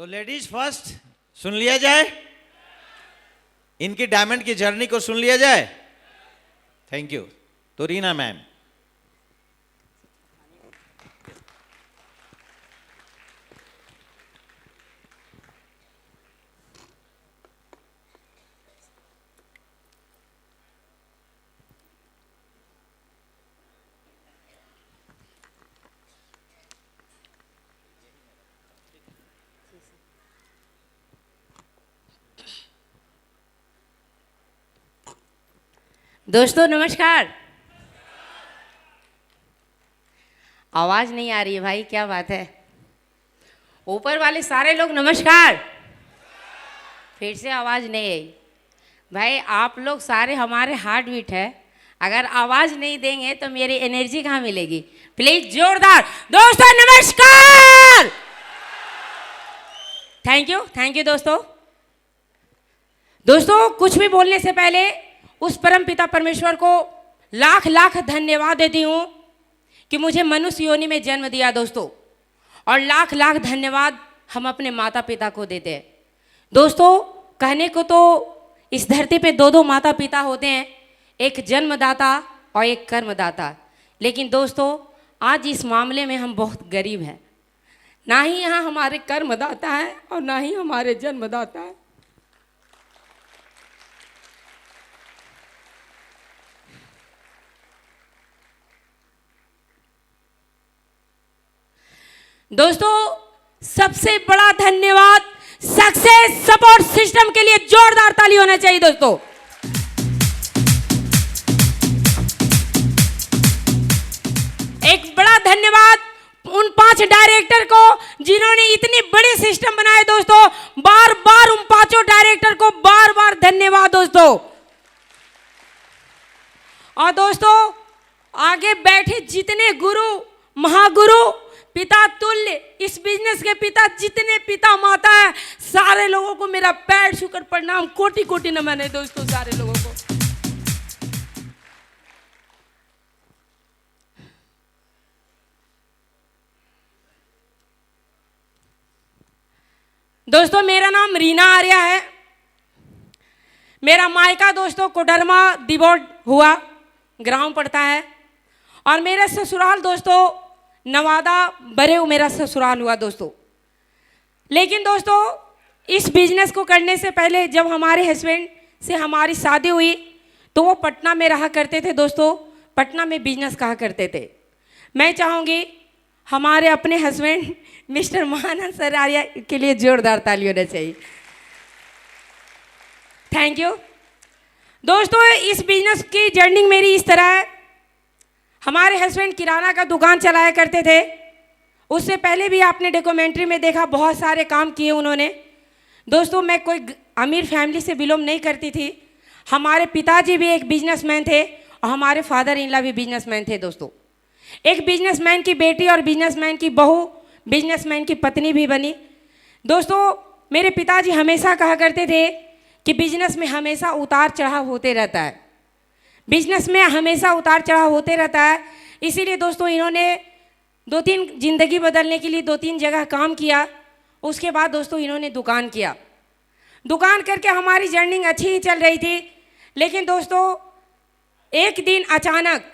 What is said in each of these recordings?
तो ladies first सुन लिया जाए, इनकी डायमंड की जर्नी को सुन लिया जाए। Thank you. तो रीना मैम, दोस्तों नमस्कार। आवाज नहीं आ रही है भाई, क्या बात है? ऊपर वाले सारे लोग नमस्कार। फिर से आवाज नहीं आई भाई। आप लोग सारे हमारे हार्ट बीट है, अगर आवाज नहीं देंगे तो मेरी एनर्जी कहाँ मिलेगी? प्लीज जोरदार दोस्तों नमस्कार। थैंक यू दोस्तों। दोस्तों कुछ भी बोलने से पहले उस परम पिता परमेश्वर को लाख लाख धन्यवाद देती हूँ कि मुझे मनुष्य योनि में जन्म दिया दोस्तों, और लाख लाख धन्यवाद हम अपने माता पिता को देते हैं। दोस्तों कहने को तो इस धरती पे दो दो माता पिता होते हैं, एक जन्मदाता और एक कर्मदाता, लेकिन दोस्तों आज इस मामले में हम बहुत गरीब हैं। ना ही यहाँ हमारे कर्मदाता है और ना ही हमारे जन्मदाता है। दोस्तों सबसे बड़ा धन्यवाद सक्सेस सपोर्ट सिस्टम के लिए जोरदार ताली होना चाहिए दोस्तों। एक बड़ा धन्यवाद उन 5 डायरेक्टर को जिन्होंने इतनी बड़ी सिस्टम बनाए दोस्तों। बार बार उन 5 डायरेक्टर को बार बार धन्यवाद दोस्तों। और दोस्तों आगे बैठे जितने गुरु महागुरु पिता तुल्य, इस बिजनेस के पिता, जितने पिता माता है, सारे लोगों को मेरा पैर छूकर प्रणाम, कोटि कोटि नमन है दोस्तों सारे लोगों को। दोस्तों मेरा नाम रीना आर्या है। मेरा मायका दोस्तों कोडरमा दिबोट हुआ ग्राम पड़ता है, और मेरा ससुराल दोस्तों नवादा बरेऊ मेरा ससुराल हुआ दोस्तों। लेकिन दोस्तों इस बिजनेस को करने से पहले जब हमारे हस्बैंड से हमारी शादी हुई तो वो पटना में रहा करते थे दोस्तों, पटना में बिजनेस कहा करते थे। मैं चाहूँगी हमारे अपने husband mister Mahanand sir Arya के लिए जोरदार ताली होना चाहिए। थैंक यू दोस्तों। इस बिजनेस की जर्नी मेरी इस तरह है, हमारे हस्बैंड किराना का दुकान चलाया करते थे। उससे पहले भी आपने डॉक्यूमेंट्री में देखा बहुत सारे काम किए उन्होंने। दोस्तों मैं कोई अमीर फैमिली से बिलोंग नहीं करती थी। हमारे पिताजी भी एक बिजनेसमैन थे और हमारे फादर इन लॉ भी बिजनेसमैन थे दोस्तों। एक बिजनेसमैन की बेटी और बिजनेसमैन की बहू बिजनेसमैन की पत्नी भी बनी। दोस्तों मेरे पिताजी हमेशा कहा करते थे कि बिजनेस में हमेशा उतार चढ़ाव होते रहता है, बिजनेस में हमेशा उतार चढ़ाव होते रहता है। इसीलिए दोस्तों इन्होंने 2-3 जिंदगी बदलने के लिए 2-3 जगह काम किया। उसके बाद दोस्तों इन्होंने दुकान किया। दुकान करके हमारी जर्नी अच्छी ही चल रही थी। लेकिन दोस्तों एक दिन अचानक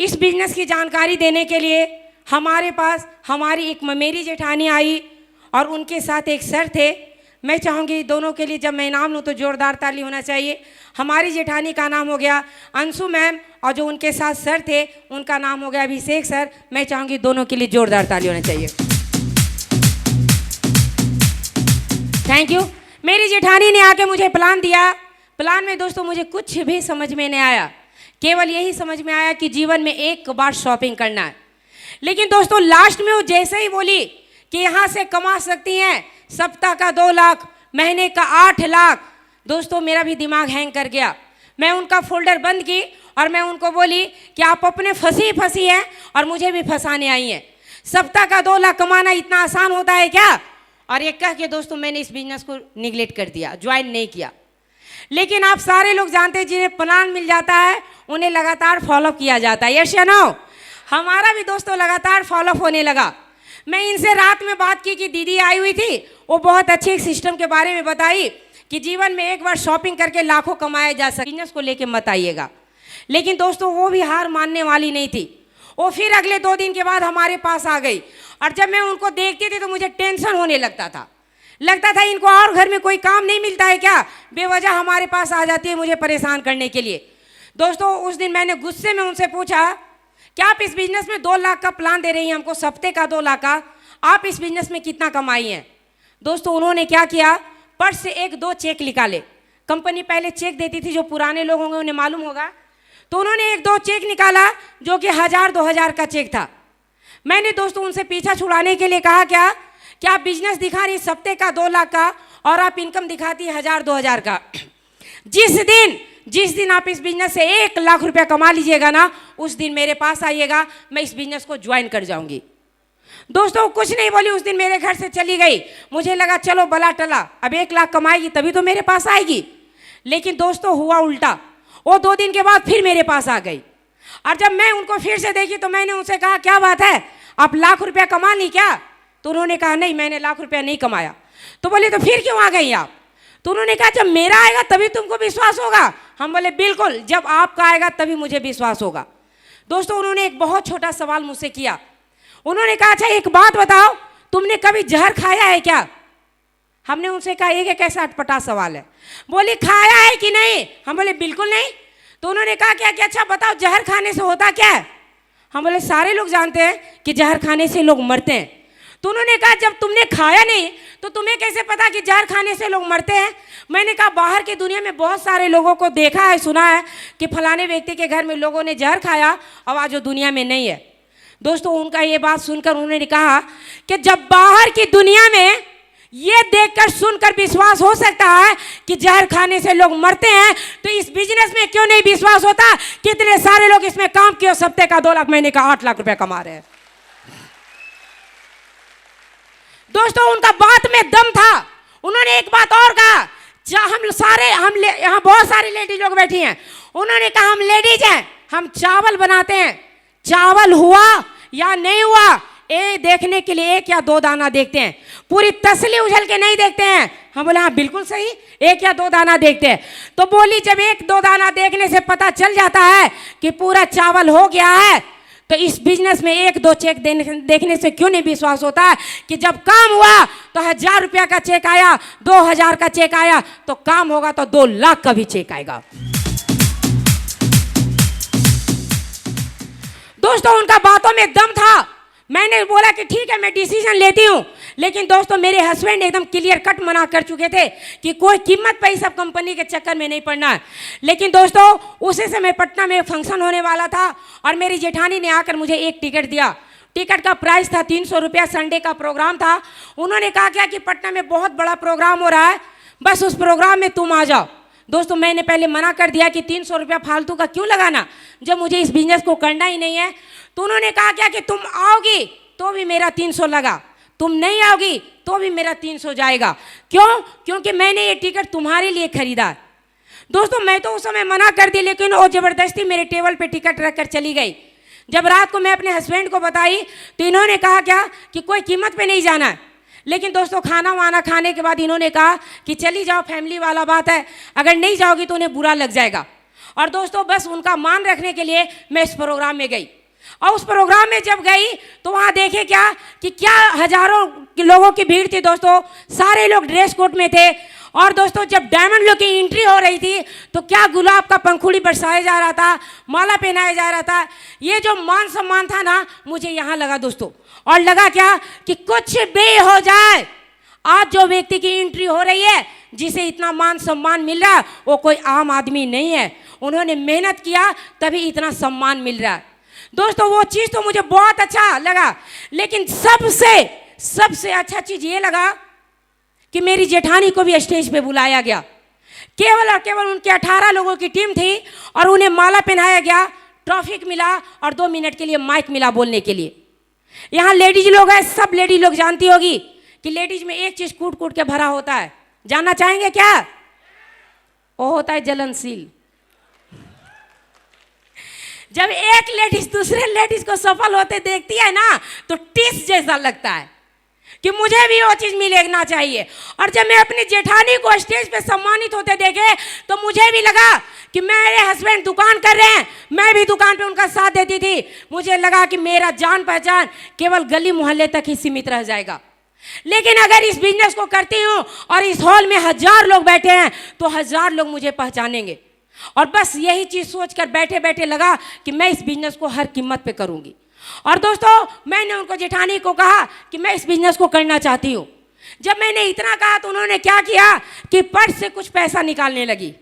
इस बिजनेस की जानकारी देने के लिए हमारे पास हमारी एक ममेरी जेठानी आई और उनके साथ एक सर थे। मैं चाहूँगी दोनों के लिए जब मैं इनाम लूँ तो जोरदार ताली होना चाहिए। हमारी जेठानी का नाम हो गया अंशु मैम और जो उनके साथ सर थे उनका नाम हो गया अभिषेक सर। मैं चाहूँगी दोनों के लिए जोरदार ताली होना चाहिए। Thank you. मेरी जेठानी ने आके मुझे प्लान दिया। प्लान में दोस्तों मुझे कुछ भी समझ में नहीं आया, केवल यही समझ में आया कि जीवन में एक बार शॉपिंग करना है। लेकिन दोस्तों लास्ट में वो जैसे ही बोली कि यहाँ से कमा सकती हैं सप्ताह का 2 लाख, महीने का 8 लाख, दोस्तों मेरा भी दिमाग हैंग कर गया। मैं उनका फोल्डर बंद की और मैं उनको बोली कि आप अपने फंसी हैं और मुझे भी फंसाने आई हैं। सप्ताह का 2 लाख कमाना इतना आसान होता है क्या? और ये कह के दोस्तों मैंने इस बिजनेस को निगलेक्ट कर दिया, ज्वाइन नहीं किया। लेकिन आप सारे लोग जानते हैं जिन्हें प्लान मिल जाता है उन्हें लगातार फॉलोअप किया जाता है। यस या नो? हमारा भी दोस्तों लगातार फॉलोअप होने लगा। मैं इनसे रात में बात की कि दीदी आई हुई थी, वो बहुत अच्छे एक सिस्टम के बारे में बताई कि जीवन में एक बार शॉपिंग करके लाखों कमाया जा सकता है, बिजनेस को लेके मत आइएगा। लेकिन दोस्तों वो भी हार मानने वाली नहीं थी। वो फिर अगले 2 दिन के बाद हमारे पास आ गई, और जब मैं उनको देखती थी तो मुझे टेंशन होने लगता था इनको और घर में कोई काम नहीं मिलता है क्या, बेवजह हमारे पास आ जाती है मुझे परेशान करने के लिए। दोस्तों उस दिन मैंने गुस्से में उनसे पूछा, क्या आप इस बिजनेस में 2 लाख का प्लान दे रही हैं हमको, सप्ते का 2 लाख का, आप इस बिजनेस में कितना कमाई हैं? दोस्तों उन्होंने क्या किया, पर्स से 1-2 चेक निकाले। कंपनी पहले चेक देती थी, जो पुराने लोग होंगे उन्हें मालूम होगा। तो उन्होंने 1-2 चेक निकाला जो कि 1000-2000 का चेक था। मैंने दोस्तों उनसे पीछा छुड़ाने के लिए कहा, क्या आप बिजनेस दिखा रही सप्ते का 2 लाख का और आप इनकम दिखाती 1000-2000 का। जिस दिन आप इस बिजनेस से 1 लाख रुपया कमा लीजिएगा ना, उस दिन मेरे पास आइएगा, मैं इस बिजनेस को ज्वाइन कर जाऊंगी। दोस्तों कुछ नहीं बोली, उस दिन मेरे घर से चली गई। मुझे लगा चलो बला टला, अब 1 लाख कमाएगी तभी तो मेरे पास आएगी। लेकिन दोस्तों हुआ उल्टा, वो 2 दिन के बाद फिर मेरे पास आ गई, और जब मैं उनको फिर से देखी तो मैंने उनसे कहा, क्या बात है, आप लाख रुपया कमा ली क्या? तो उन्होंने कहा, नहीं मैंने लाख रुपया नहीं कमाया। तो बोले तो फिर क्यों आ गई आप? तो उन्होंने कहा, जब मेरा आएगा तभी तुमको विश्वास होगा। हम बोले बिल्कुल, जब आपका आएगा तभी मुझे विश्वास होगा। दोस्तों उन्होंने एक बहुत छोटा सवाल मुझसे किया। उन्होंने कहा, अच्छा एक बात बताओ, तुमने कभी जहर खाया है क्या? हमने उनसे कहा, ये कैसा अटपटा सवाल है। बोली खाया है कि नहीं? हम बोले बिल्कुल नहीं। तो उन्होंने कहा, क्या क्या, अच्छा बताओ जहर खाने से होता क्या है? हम बोले सारे लोग जानते हैं कि जहर खाने से लोग मरते हैं। तो उन्होंने कहा, जब तुमने खाया नहीं तो तुम्हें कैसे पता कि जहर खाने से लोग मरते हैं? मैंने कहा, बाहर की दुनिया में बहुत सारे लोगों को देखा है, सुना है कि फलाने व्यक्ति के घर में लोगों ने जहर खाया और आज वो दुनिया में नहीं है। दोस्तों उनका ये बात सुनकर उन्होंने कहा कि जब बाहर की दुनिया में ये देखकर सुनकर विश्वास हो सकता है कि जहर खाने से लोग मरते हैं, तो इस बिजनेस में क्यों नहीं विश्वास होता? कितने सारे लोग इसमें काम किए, सप्ते का 2 लाख, महीने का 8 लाख रुपया कमा रहे हैं। दोस्तों उनका बात में दम था। उन्होंने एक बात और कहा, यहाँ बहुत सारी लेडीज लोग बैठी हैं। उन्होंने कहा, हम लेडीज हैं, हम चावल बनाते हैं, चावल हुआ या नहीं हुआ ये देखने के लिए 1 या 2 दाना देखते हैं, पूरी तसली उछल के नहीं देखते हैं। हम बोले हाँ बिल्कुल सही, 1 या 2 दाना देखते हैं। तो बोली जब 1-2 दाना देखने से पता चल जाता है कि पूरा चावल हो गया है, तो इस बिजनेस में 1-2 चेक देखने से क्यों नहीं विश्वास होता है कि जब काम हुआ तो 1000 रुपया का चेक आया, 2000 का चेक आया, तो काम होगा तो 2 लाख का भी चेक आएगा। दोस्तों उनका बातों में दम था। मैंने बोला कि ठीक है मैं डिसीजन लेती हूँ, लेकिन दोस्तों मेरे हस्बैंड एकदम क्लियर कट मना कर चुके थे कि कोई कीमत पे सब कंपनी के चक्कर में नहीं पड़ना है। लेकिन दोस्तों उसी समय पटना में फंक्शन होने वाला था और मेरी जेठानी ने आकर मुझे एक टिकट दिया। टिकट का प्राइस था 300 रुपया, संडे का प्रोग्राम था। उन्होंने कहा क्या कि पटना में बहुत बड़ा प्रोग्राम हो रहा है, बस उस प्रोग्राम में तुम आ जाओ। दोस्तों मैंने पहले मना कर दिया कि 300 रुपया फालतू का क्यों लगाना जब मुझे इस बिजनेस को करना ही नहीं है। तो उन्होंने कहा क्या कि तुम आओगी तो भी मेरा 300 लगा, तुम नहीं आओगी तो भी मेरा 300 जाएगा। क्यों? क्योंकि मैंने ये टिकट तुम्हारे लिए खरीदा। दोस्तों मैं तो उस समय मना कर दी, लेकिन वो ज़बरदस्ती मेरे टेबल पे टिकट रख कर चली गई। जब रात को मैं अपने हस्बैंड को बताई तो इन्होंने कहा क्या कि कोई कीमत पे नहीं जाना है। लेकिन दोस्तों खाना वाना खाने के बाद इन्होंने कहा कि चली जाओ, फैमिली वाला बात है, अगर नहीं जाओगी तो उन्हें बुरा लग जाएगा। और दोस्तों बस उनका मान रखने के लिए मैं इस प्रोग्राम में गई। और उस प्रोग्राम में जब गई तो वहाँ देखे क्या हजारों लोगों की भीड़ थी। दोस्तों सारे लोग ड्रेस कोड में थे। और दोस्तों जब डायमंड लोग की एंट्री हो रही थी तो क्या गुलाब का पंखुड़ी बरसाया जा रहा था, माला पहनाया जा रहा था। ये जो मान सम्मान था ना, मुझे यहाँ लगा दोस्तों। और लगा क्या कि कुछ भी हो जाए, आज जो व्यक्ति की एंट्री हो रही है, जिसे इतना मान सम्मान मिल रहा है, वो कोई आम आदमी नहीं है। उन्होंने मेहनत किया तभी इतना सम्मान मिल रहा है। दोस्तों वो चीज़ तो मुझे बहुत अच्छा लगा, लेकिन सबसे अच्छा चीज़ ये लगा कि मेरी जेठानी को भी स्टेज पे बुलाया गया। केवल और केवल उनके 18 लोगों की टीम थी और उन्हें माला पहनाया गया, ट्रॉफी मिला और 2 मिनट के लिए माइक मिला बोलने के लिए। यहाँ लेडीज लोग हैं, सब लेडीज लोग जानती होगी कि लेडीज में एक चीज़ कूट कूट के भरा होता है। जानना चाहेंगे क्या? वो होता है जलनशील। जब एक लेडीज दूसरे लेडीज को सफल होते देखती है ना तो टिस जैसा लगता है कि मुझे भी वो चीज मिलना चाहिए। और जब मैं अपनी जेठानी को स्टेज पे सम्मानित होते देखे तो मुझे भी लगा कि मेरे हस्बैंड दुकान कर रहे हैं, मैं भी दुकान पे उनका साथ देती थी। मुझे लगा कि मेरा जान पहचान केवल गली मोहल्ले तक ही सीमित रह जाएगा, लेकिन अगर इस बिजनेस को करती हूँ और इस हॉल में 1000 लोग बैठे हैं तो 1000 लोग मुझे पहचानेंगे। और बस यही चीज सोचकर बैठे बैठे लगा कि मैं इस बिजनेस को हर कीमत पे करूंगी। और दोस्तों मैंने उनको जेठानी को कहा कि मैं इस बिजनेस को करना चाहती हूँ। जब मैंने इतना कहा तो उन्होंने क्या किया कि पर्स से कुछ पैसा निकालने लगी।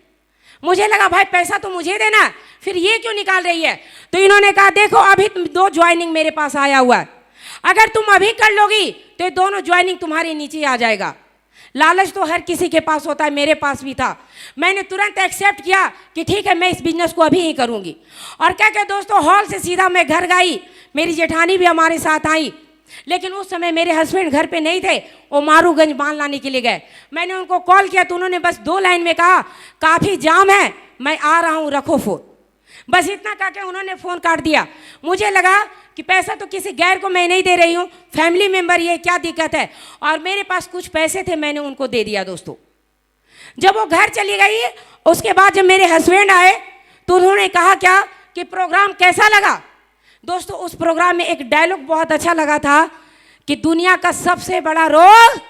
मुझे लगा भाई पैसा तो मुझे देना, फिर ये क्यों निकाल रही है। तो इन्होंने कहा देखो अभी 2 ज्वाइनिंग मेरे पास आया हुआ है, अगर तुम अभी कर लोगी तो ये दोनों ज्वाइनिंग तुम्हारे नीचे आ जाएगा। लालच तो हर किसी के पास होता है, मेरे पास भी था। मैंने तुरंत एक्सेप्ट किया कि ठीक है मैं इस बिजनेस को अभी ही करूंगी। और क्या क्या दोस्तों, हॉल से सीधा मैं घर गई। मेरी जेठानी भी हमारे साथ आई, लेकिन उस समय मेरे हस्बैंड घर पे नहीं थे, वो मारूगंज माल लाने के लिए गए। मैंने उनको कॉल किया तो उन्होंने बस 2 लाइन में कहा काफ़ी जाम है, मैं आ रहा हूँ, रखो फोन। बस इतना कह के उन्होंने फ़ोन काट दिया। मुझे लगा कि पैसा तो किसी गैर को मैं नहीं दे रही हूँ, फैमिली मेम्बर, ये क्या दिक्कत है। और मेरे पास कुछ पैसे थे, मैंने उनको दे दिया। दोस्तों जब वो घर चली गई उसके बाद जब मेरे हस्बैंड आए तो उन्होंने कहा क्या कि प्रोग्राम कैसा लगा। दोस्तों उस प्रोग्राम में एक डायलॉग बहुत अच्छा लगा था कि दुनिया का सबसे बड़ा रोग,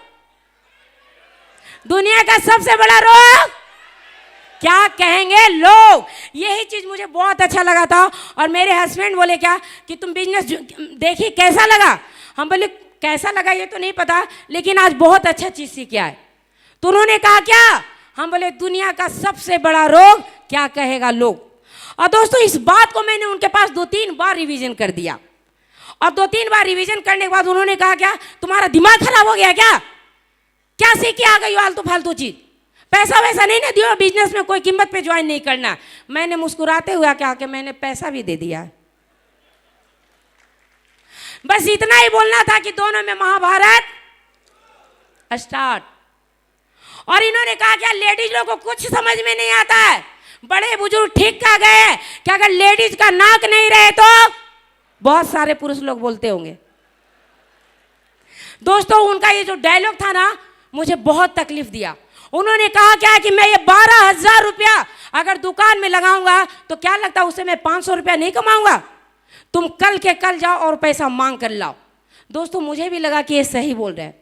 दुनिया का सबसे बड़ा रोग क्या कहेंगे लोग। यही चीज मुझे बहुत अच्छा लगा था। और मेरे हस्बैंड बोले क्या कि तुम बिजनेस देखी कैसा लगा। हम बोले कैसा लगा ये तो नहीं पता, लेकिन आज बहुत अच्छा चीज सीखा है। तो उन्होंने कहा क्या, हम बोले दुनिया का सबसे बड़ा रोग क्या कहेगा लोग। और दोस्तों इस बात को मैंने उनके पास 2-3 बार रिवीजन कर दिया। और 2-3 बार रिवीजन करने के बाद उन्होंने कहा क्या तुम्हारा दिमाग खराब हो गया क्या सीख के आ गई फालतू फालतू चीज, पैसा वैसा नहीं ना दियो, बिजनेस में कोई कीमत पे ज्वाइन नहीं करना। मैंने मुस्कुराते हुए क्या कि मैंने पैसा भी दे दिया। बस इतना ही बोलना था कि दोनों में महाभारत स्टार्ट। और इन्होंने कहा क्या लेडीज लोगों को कुछ समझ में नहीं आता है, बड़े बुजुर्ग ठीक कह गए कि अगर लेडीज का नाक नहीं रहे तो बहुत सारे पुरुष लोग बोलते होंगे। दोस्तों उनका ये जो डायलॉग था ना मुझे बहुत तकलीफ दिया। उन्होंने कहा क्या कि मैं ये 12,000 रुपया अगर दुकान में लगाऊंगा तो क्या लगता है उससे मैं 500 रुपया नहीं कमाऊंगा, तुम कल के कल जाओ और पैसा मांग कर लाओ। दोस्तों मुझे भी लगा कि ये सही बोल रहे हैं।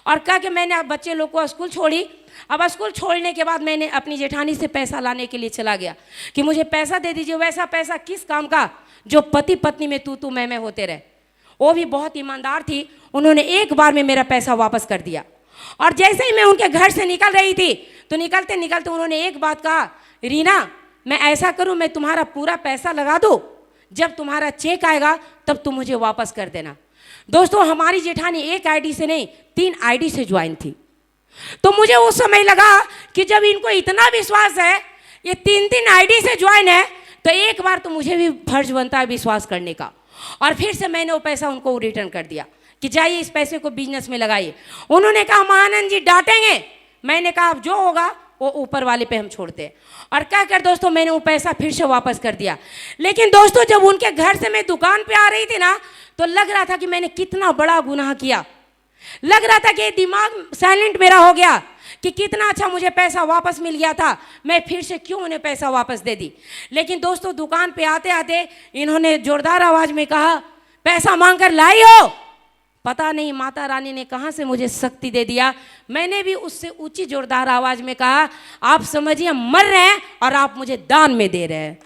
और कहा कि मैंने अब बच्चे लोग को स्कूल छोड़ी। अब स्कूल छोड़ने के बाद मैंने अपनी जेठानी से पैसा लाने के लिए चला गया कि मुझे पैसा दे दीजिए। वैसा पैसा किस काम का जो पति पत्नी में तू मैं होते रहे। वो भी बहुत ईमानदार थी, उन्होंने एक बार में मेरा पैसा वापस कर दिया। और जैसे ही मैं उनके घर से निकल रही थी तो निकलते निकलते उन्होंने एक बात कहा, रीना मैं ऐसा करूं मैं तुम्हारा पूरा पैसा लगा दूं, जब तुम्हारा चेक आएगा तब तुम मुझे वापस कर देना। दोस्तों हमारी जेठानी एक आईडी से नहीं 3 आईडी से ज्वाइन थी। तो मुझे उस समय लगा कि जब इनको इतना विश्वास है, ये 3 आईडी से ज्वाइन है, तो एक बार तो मुझे भी फर्ज बनता है विश्वास करने का। और फिर से मैंने वो पैसा उनको रिटर्न कर दिया कि जाइए इस पैसे को बिजनेस में लगाइए। उन्होंने कहा महानंद जी डांटेंगे। मैंने कहा अब जो होगा वो ऊपर वाले पे हम छोड़ते हैं। और क्या कर दोस्तों मैंने वो पैसा फिर से वापस कर दिया। लेकिन दोस्तों जब उनके घर से मैं दुकान पे आ रही थी ना तो लग रहा था कि मैंने कितना बड़ा गुनाह किया। लग रहा था कि दिमाग साइलेंट मेरा हो गया कि कितना अच्छा मुझे पैसा वापस मिल गया था, मैं फिर से क्यों उन्हें पैसा वापस दे दी। लेकिन दोस्तों दुकान पे आते आते इन्होंने जोरदार आवाज में कहा पैसा मांग कर लाई हो। पता नहीं माता रानी ने कहां से मुझे शक्ति दे दिया। मैंने भी उससे ऊंची जोरदार आवाज में कहा आप समझिए मर रहे हैं और आप मुझे दान में दे रहे हैं।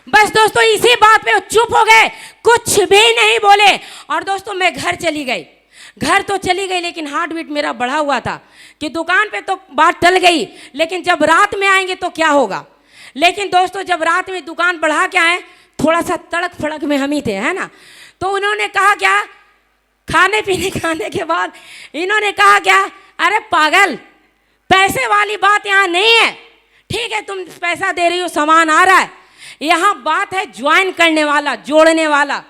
बस दोस्तों इसी बात पे चुप हो गए, कुछ भी नहीं बोले। और दोस्तों मैं घर चली गई। घर तो चली गई लेकिन हार्ट बीट मेरा बढ़ा हुआ था कि दुकान पे तो बात टल गई, लेकिन जब रात में आएंगे तो क्या होगा। लेकिन दोस्तों जब रात में दुकान बढ़ा के आए थोड़ा सा तड़क फड़क में हम ही थे, है ना। तो उन्होंने कहा क्या खाने पीने खाने के बाद इन्होंने कहा क्या अरे पागल पैसे वाली बात यहाँ नहीं है। ठीक है तुम पैसा दे रही हो सामान आ रहा है, यहाँ बात है ज्वाइन करने वाला जोड़ने वाला।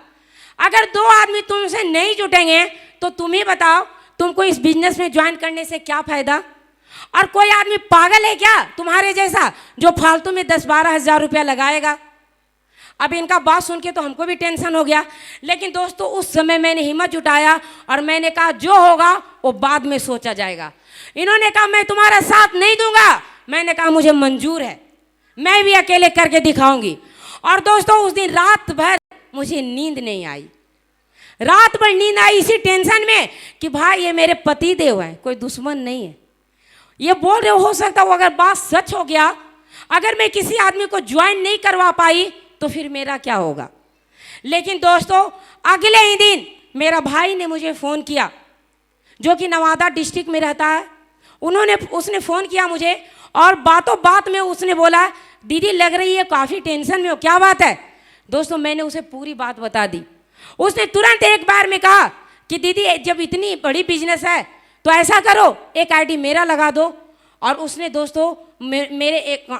अगर 2 आदमी तुमसे नहीं जुटेंगे तो तुम ही बताओ तुमको इस बिजनेस में ज्वाइन करने से क्या फायदा। और कोई आदमी पागल है क्या तुम्हारे जैसा जो फालतू में 10-12 हज़ार रुपया लगाएगा। अब इनका बात सुन के तो हमको भी टेंशन हो गया, लेकिन दोस्तों उस समय मैंने हिम्मत जुटाया और मैंने कहा जो होगा वो बाद में सोचा जाएगा। इन्होंने कहा मैं तुम्हारा साथ नहीं दूंगा। मैंने कहा मुझे मंजूर है, मैं भी अकेले करके दिखाऊंगी। और दोस्तों उस दिन रात भर मुझे नींद नहीं आई, रात भर नींद आई इसी टेंशन में कि भाई ये मेरे पति देव है, कोई दुश्मन नहीं है। ये बोल रहे हो सकता वो अगर बात सच हो गया, अगर मैं किसी आदमी को ज्वाइन नहीं करवा पाई तो फिर मेरा क्या होगा। लेकिन दोस्तों अगले ही दिन मेरा भाई ने मुझे फ़ोन किया, जो कि नवादा डिस्ट्रिक्ट में रहता है। उसने फ़ोन किया मुझे और बातों बात में उसने बोला दीदी लग रही है काफ़ी टेंशन में हो, क्या बात है। दोस्तों मैंने उसे पूरी बात बता दी। उसने तुरंत एक बार में कहा कि दीदी जब इतनी बड़ी बिजनेस है तो ऐसा करो एक आईडी मेरा लगा दो। और उसने दोस्तों मेरे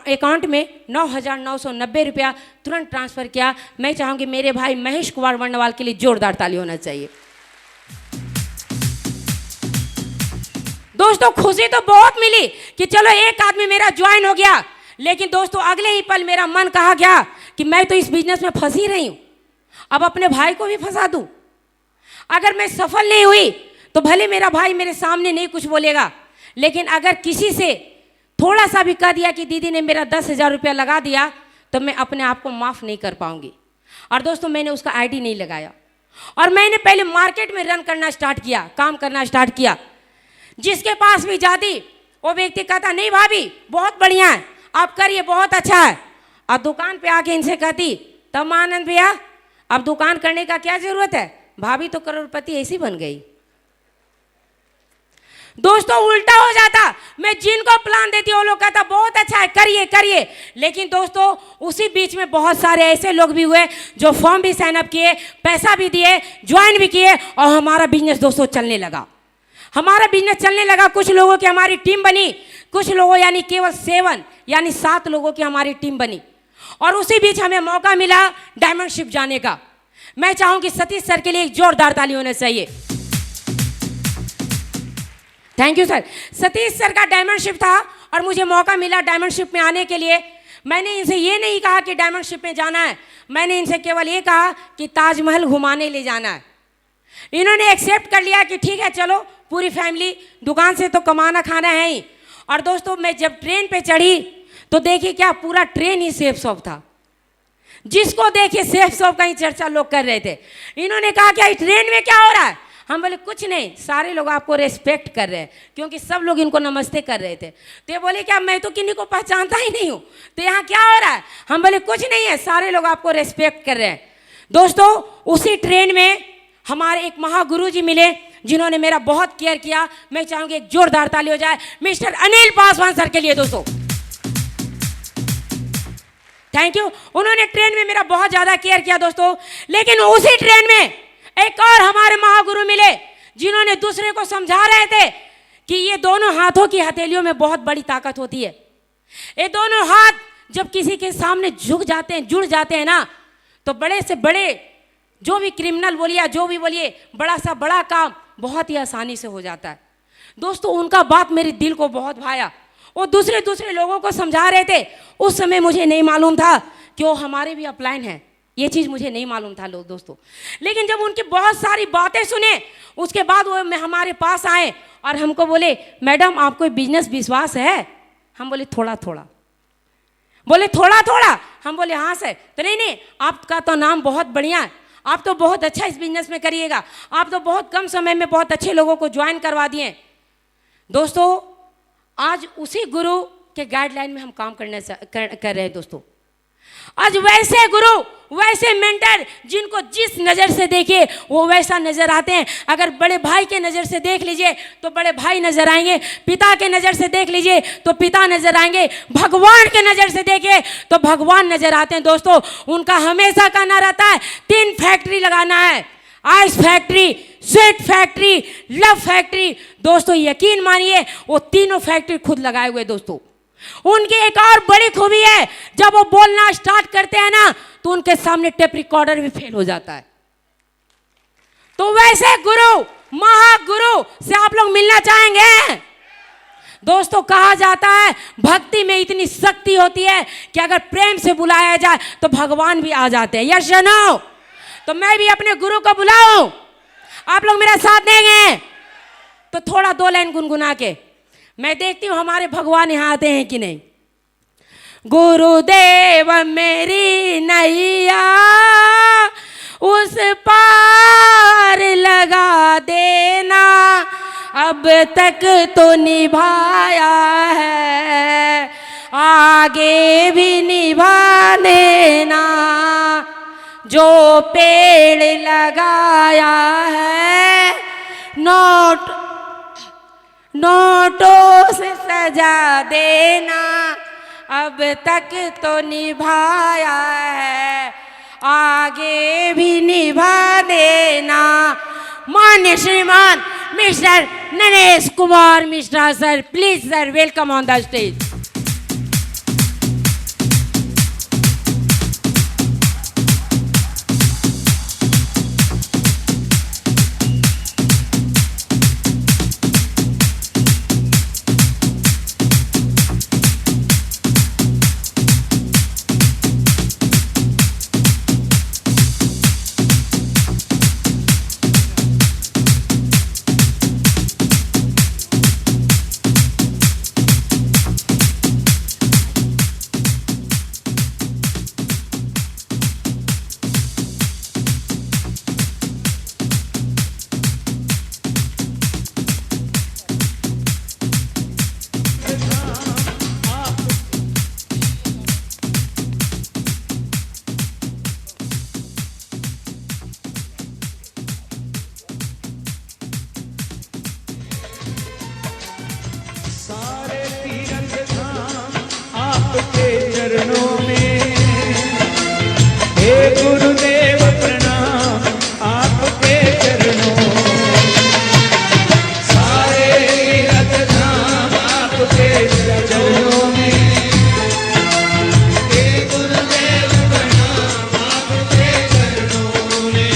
अकाउंट में 9,990 रुपया तुरंत ट्रांसफ़र किया। मैं चाहूँगी मेरे भाई महेश कुमार वर्णवाल के लिए जोरदार ताली होना चाहिए। दोस्तों खुशी तो बहुत मिली कि चलो एक आदमी मेरा ज्वाइन हो गया, लेकिन दोस्तों अगले ही पल मेरा मन कहा गया कि मैं तो इस बिजनेस में फंसी रही हूँ, अब अपने भाई को भी फंसा दूँ। अगर मैं सफल नहीं हुई तो भले मेरा भाई मेरे सामने नहीं कुछ बोलेगा, लेकिन अगर किसी से थोड़ा सा भी कह दिया कि दीदी ने मेरा 10,000 रुपया लगा दिया तो मैं अपने आप को माफ़ नहीं कर पाऊंगी। और दोस्तों मैंने उसका आईडी नहीं लगाया और मैंने पहले मार्केट में रन करना स्टार्ट किया, काम करना स्टार्ट किया। जिसके पास भी जाती वो व्यक्ति कहता नहीं भाभी बहुत बढ़िया है, आप करिए बहुत अच्छा है। और दुकान पे आके इनसे कहती तब आनंद भैया अब दुकान करने का क्या ज़रूरत है, भाभी तो करोड़पति ऐसी बन गई। दोस्तों उल्टा हो जाता, मैं जिनको प्लान देती वो लोग कहता बहुत अच्छा है करिए करिए। लेकिन दोस्तों उसी बीच में बहुत सारे ऐसे लोग भी हुए जो फॉर्म भी साइन अप किए, पैसा भी दिए, ज्वाइन भी किए और हमारा बिजनेस दोस्तों चलने लगा। हमारा बिजनेस चलने लगा। कुछ लोगों की हमारी टीम बनी, कुछ लोगों यानी केवल 7 लोगों की हमारी टीम बनी। और उसी बीच हमें मौका मिला डायमंड शिप जाने का। मैं चाहूँगी सतीश सर के लिए एक जोरदार ताली होना चाहिए। Thank you sir. Satish sir का डायमंड शिप था और मुझे मौका मिला डायमंड शिप में आने के लिए। मैंने इनसे ये नहीं कहा कि डायमंड शिप में जाना है, मैंने इनसे केवल ये कहा कि ताजमहल घुमाने ले जाना है। इन्होंने एक्सेप्ट कर लिया कि ठीक है चलो पूरी फैमिली, दुकान से तो कमाना खाना है ही। और दोस्तों मैं जब ट्रेन पे चढ़ी तो देखिए क्या पूरा ट्रेन ही सेफ शॉप था। जिसको देखिए सेफ शॉप का ही चर्चा लोग कर रहे थे। इन्होंने कहा क्या ट्रेन में क्या हो रहा है, हम बोले कुछ नहीं, सारे लोग आपको रेस्पेक्ट कर रहे हैं क्योंकि सब लोग इनको नमस्ते कर रहे थे। तो ये बोले क्या मैं तो किन्हीं को पहचानता ही नहीं हूँ, तो यहाँ क्या हो रहा है। हम बोले कुछ नहीं है, सारे लोग आपको रेस्पेक्ट कर रहे हैं। दोस्तों उसी ट्रेन में हमारे एक महागुरु जी मिले जिन्होंने मेरा बहुत केयर किया। मैं चाहूँगी एक जोरदार ताली हो जाए मिस्टर अनिल पासवान सर के लिए। दोस्तों थैंक यू, उन्होंने ट्रेन में मेरा बहुत ज़्यादा केयर किया दोस्तों। लेकिन उसी ट्रेन में एक और हमारे महागुरु मिले जिन्होंने दूसरे को समझा रहे थे कि ये दोनों हाथों की हथेलियों में बहुत बड़ी ताकत होती है। ये दोनों हाथ जब किसी के सामने झुक जाते हैं, जुड़ जाते हैं ना, तो बड़े से बड़े जो भी क्रिमिनल बोलिए, जो भी बोलिए, बड़ा सा बड़ा काम बहुत ही आसानी से हो जाता है। दोस्तों उनका बात मेरे दिल को बहुत भाया। वो दूसरे लोगों को समझा रहे थे। उस समय मुझे नहीं मालूम था कि वो हमारे भी अपलाइन हैं, ये चीज़ मुझे नहीं मालूम था लोग दोस्तों। लेकिन जब उनकी बहुत सारी बातें सुने उसके बाद वो हमारे पास आए और हमको बोले मैडम आपको बिजनेस विश्वास है। हम बोले थोड़ा थोड़ा। बोले थोड़ा थोड़ा, हम बोले हाँ सर। तो नहीं आपका तो नाम बहुत बढ़िया है, आप तो बहुत अच्छा इस बिजनेस में करिएगा, आप तो बहुत कम समय में बहुत अच्छे लोगों को ज्वाइन करवा दिए। दोस्तों आज उसी गुरु के गाइडलाइन में हम काम कर रहे हैं दोस्तों। आज वैसे गुरु, वैसे मेंटर जिनको जिस नज़र से देखे वो वैसा नज़र आते हैं। अगर बड़े भाई के नज़र से देख लीजिए तो बड़े भाई नज़र आएंगे, पिता के नज़र से देख लीजिए तो पिता नज़र आएंगे, भगवान के नज़र से देखे तो भगवान नज़र आते हैं। दोस्तों उनका हमेशा कहना रहता है 3 फैक्ट्री लगाना है, ice factory, sweet factory, love factory. दोस्तों यकीन मानिए वो तीनों फैक्ट्री खुद लगाए हुए। दोस्तों उनकी एक और बड़ी खूबी है, जब वो बोलना स्टार्ट करते हैं ना तो उनके सामने टेप रिकॉर्डर भी फेल हो जाता है। तो वैसे गुरु, महागुरु से आप लोग मिलना चाहेंगे? दोस्तों कहा जाता है भक्ति में इतनी शक्ति होती है कि अगर प्रेम से बुलाया जाए तो भगवान भी आ जाते हैं। यस या नो? तो मैं भी अपने गुरु को बुलाऊं, आप लोग मेरा साथ देंगे? तो थोड़ा 2 लाइन गुनगुना के मैं देखती हूं हमारे भगवान यहां आते हैं कि नहीं। गुरुदेव मेरी नैया उस पार लगा देना, अब तक तो निभाया है आगे भी निभा देना, जो पेड़ लगाया है नोटों से सजा देना, अब तक तो निभाया है आगे भी निभा देना। मान्य श्रीमान mister Naresh Kumar Mishra sir, please sir, welcome on the stage. आपके चरणों में हे गुरुदेव प्रणाम, आपके चरणों सारे तीर्थ धाम आपके चरणों में, हे गुरुदेव प्रणाम, आपके चरणों में।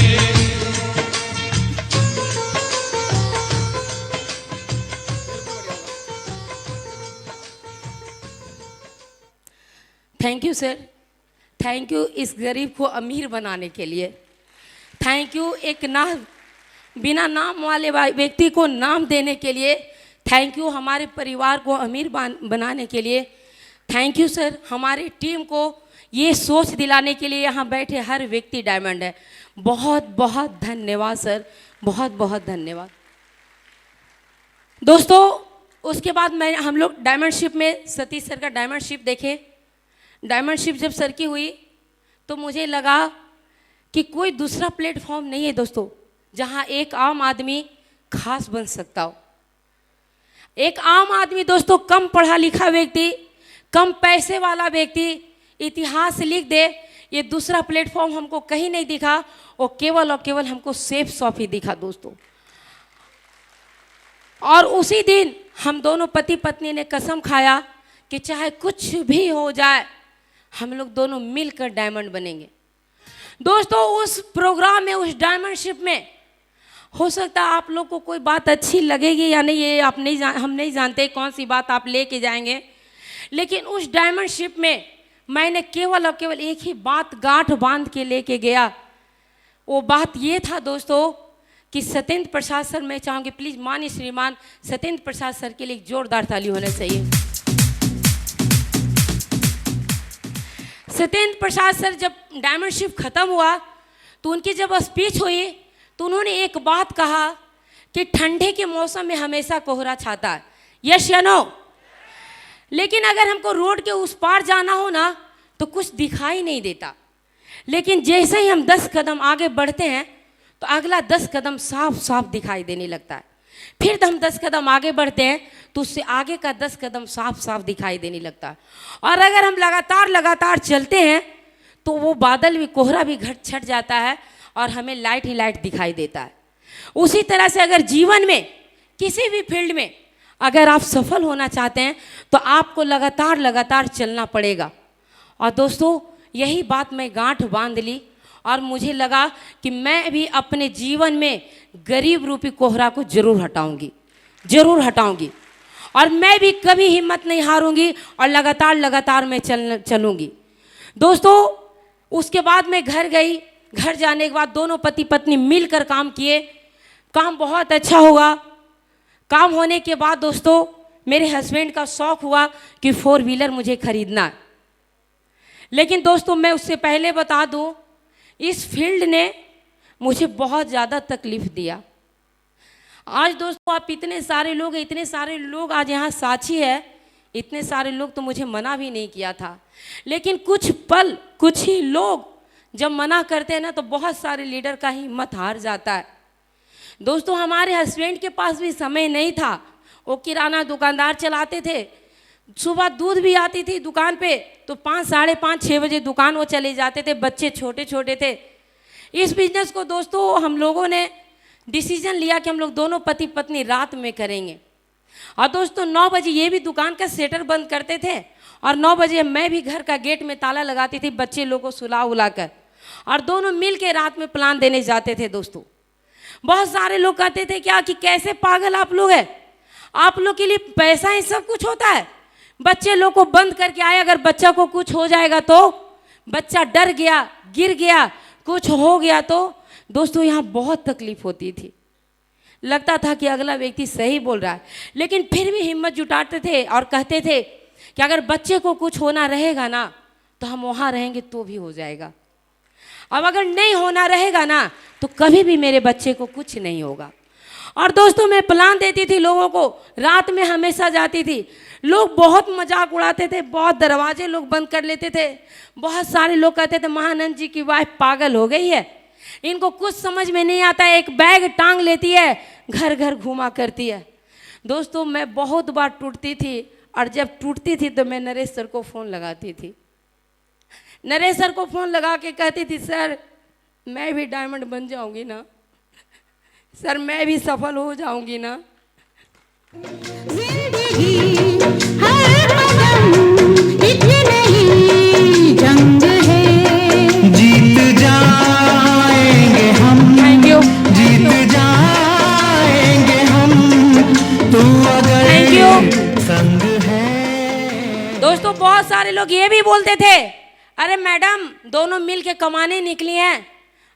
Thank you sir, thank you इस गरीब को अमीर बनाने के लिए। थैंक यू एक बिना नाम वाले व्यक्ति को नाम देने के लिए। थैंक यू हमारे परिवार को अमीर बनाने के लिए। थैंक यू सर हमारी टीम को ये सोच दिलाने के लिए। यहाँ बैठे हर व्यक्ति डायमंड है। बहुत बहुत धन्यवाद सर, बहुत बहुत धन्यवाद। दोस्तों उसके बाद हम लोग डायमंड शिप में सतीश सर का डायमंड शिप देखे। डायमंड शिप जब सर की हुई तो मुझे लगा कि कोई दूसरा प्लेटफॉर्म नहीं है दोस्तों जहां एक आम आदमी खास बन सकता हो। एक आम आदमी दोस्तों, कम पढ़ा लिखा व्यक्ति, कम पैसे वाला व्यक्ति इतिहास लिख दे, ये दूसरा प्लेटफॉर्म हमको कहीं नहीं दिखा। और केवल हमको सेफ शॉप ही दिखा दोस्तों। और उसी दिन हम दोनों पति पत्नी ने कसम खाया कि चाहे कुछ भी हो जाए हम लोग दोनों मिलकर डायमंड बनेंगे। दोस्तों उस प्रोग्राम में, उस डायमंड शिप में, हो सकता है आप लोग को कोई बात अच्छी लगेगी या नहीं, ये आप नहीं हम नहीं जानते कौन सी बात आप लेके जाएंगे। लेकिन उस डायमंड शिप में मैंने केवल और केवल एक ही बात गांठ बांध के लेके गया। वो बात ये था दोस्तों कि सत्येंद्र प्रसाद सर, मैं चाहूँगी प्लीज़ माननीय श्रीमान सत्येंद्र प्रसाद सर के लिए एक जोरदार ताली होना चाहिए। सत्येंद्र प्रसाद सर जब डायमंड शिप खत्म हुआ तो उनकी जब स्पीच हुई तो उन्होंने एक बात कहा कि ठंडे के मौसम में हमेशा कोहरा छाता है। यस या नो? लेकिन अगर हमको रोड के उस पार जाना हो ना तो कुछ दिखाई नहीं देता। लेकिन जैसे ही हम 10 कदम आगे बढ़ते हैं तो अगला 10 कदम साफ साफ दिखाई देने लगता है। फिर हम 10 कदम आगे बढ़ते हैं तो उससे आगे का 10 कदम साफ साफ दिखाई देने लगता है। और अगर हम लगातार चलते हैं तो वो बादल भी, कोहरा भी छट जाता है और हमें लाइट ही लाइट दिखाई देता है। उसी तरह से अगर जीवन में किसी भी फील्ड में अगर आप सफल होना चाहते हैं तो आपको लगातार चलना पड़ेगा। और दोस्तों यही बात मैं गांठ बांध ली और मुझे लगा कि मैं भी अपने जीवन में गरीब रूपी कोहरा को जरूर हटाऊंगी। और मैं भी कभी हिम्मत नहीं हारूंगी और लगातार मैं चलूंगी। दोस्तों उसके बाद मैं घर गई। घर जाने के बाद दोनों पति पत्नी मिलकर काम किए। काम बहुत अच्छा हुआ। काम होने के बाद दोस्तों मेरे हस्बैंड का शौक हुआ कि 4 व्हीलर मुझे खरीदना है। लेकिन दोस्तों मैं उससे पहले बता दूं, इस फील्ड ने मुझे बहुत ज़्यादा तकलीफ दिया। आज दोस्तों आप इतने सारे लोग आज यहाँ साक्षी है, इतने सारे लोग तो मुझे मना भी नहीं किया था। लेकिन कुछ ही लोग जब मना करते हैं ना तो बहुत सारे लीडर का हिम्मत हार जाता है। दोस्तों हमारे हस्बैंड के पास भी समय नहीं था। वो किराना दुकानदार चलाते थे। सुबह दूध भी आती थी दुकान पे तो 5, साढ़े 5, 6 बजे दुकान वो चले जाते थे। बच्चे छोटे छोटे थे। इस बिजनेस को दोस्तों हम लोगों ने डिसीजन लिया कि हम लोग दोनों पति पत्नी रात में करेंगे। और दोस्तों 9 बजे ये भी दुकान का शटर बंद करते थे और 9 बजे मैं भी घर का गेट में ताला लगाती थी बच्चे लोगों को सुला उला कर, और दोनों मिल के रात में प्लान देने जाते थे। दोस्तों बहुत सारे लोग कहते थे क्या कि कैसे पागल आप लोग हैं, आप लोग के लिए पैसा ही सब कुछ होता है। बच्चे लोग को बंद करके आए, अगर बच्चा को कुछ हो जाएगा तो, बच्चा डर गया, गिर गया, कुछ हो गया तो दोस्तों यहाँ बहुत तकलीफ होती थी। लगता था कि अगला व्यक्ति सही बोल रहा है, लेकिन फिर भी हिम्मत जुटाते थे और कहते थे कि अगर बच्चे को कुछ होना रहेगा ना तो हम वहाँ रहेंगे तो भी हो जाएगा। अब अगर नहीं होना रहेगा ना तो कभी भी मेरे बच्चे को कुछ नहीं होगा। और दोस्तों मैं प्लान देती थी लोगों को, रात में हमेशा जाती थी। लोग बहुत मजाक उड़ाते थे, बहुत दरवाजे लोग बंद कर लेते थे। बहुत सारे लोग कहते थे महानंद जी की वाइफ पागल हो गई है, इनको कुछ समझ में नहीं आता है, एक बैग टांग लेती है, घर घर घुमा करती है। दोस्तों मैं बहुत बार टूटती थी और जब टूटती थी तो मैं नरेश सर को फ़ोन लगाती थी। नरेश सर को फ़ोन लगा के कहती थी सर मैं भी डायमंड बन जाऊंगी ना, सर मैं भी सफल हो जाऊंगी ना। जिंदगी हर कदम एक नई जंग है, जीत जाएंगे हम, थैंक यू, जीत जाएंगे हम, तू अगर थैंक यू। संग है। दोस्तों बहुत सारे लोग ये भी बोलते थे अरे मैडम दोनों मिल के कमाने निकली हैं,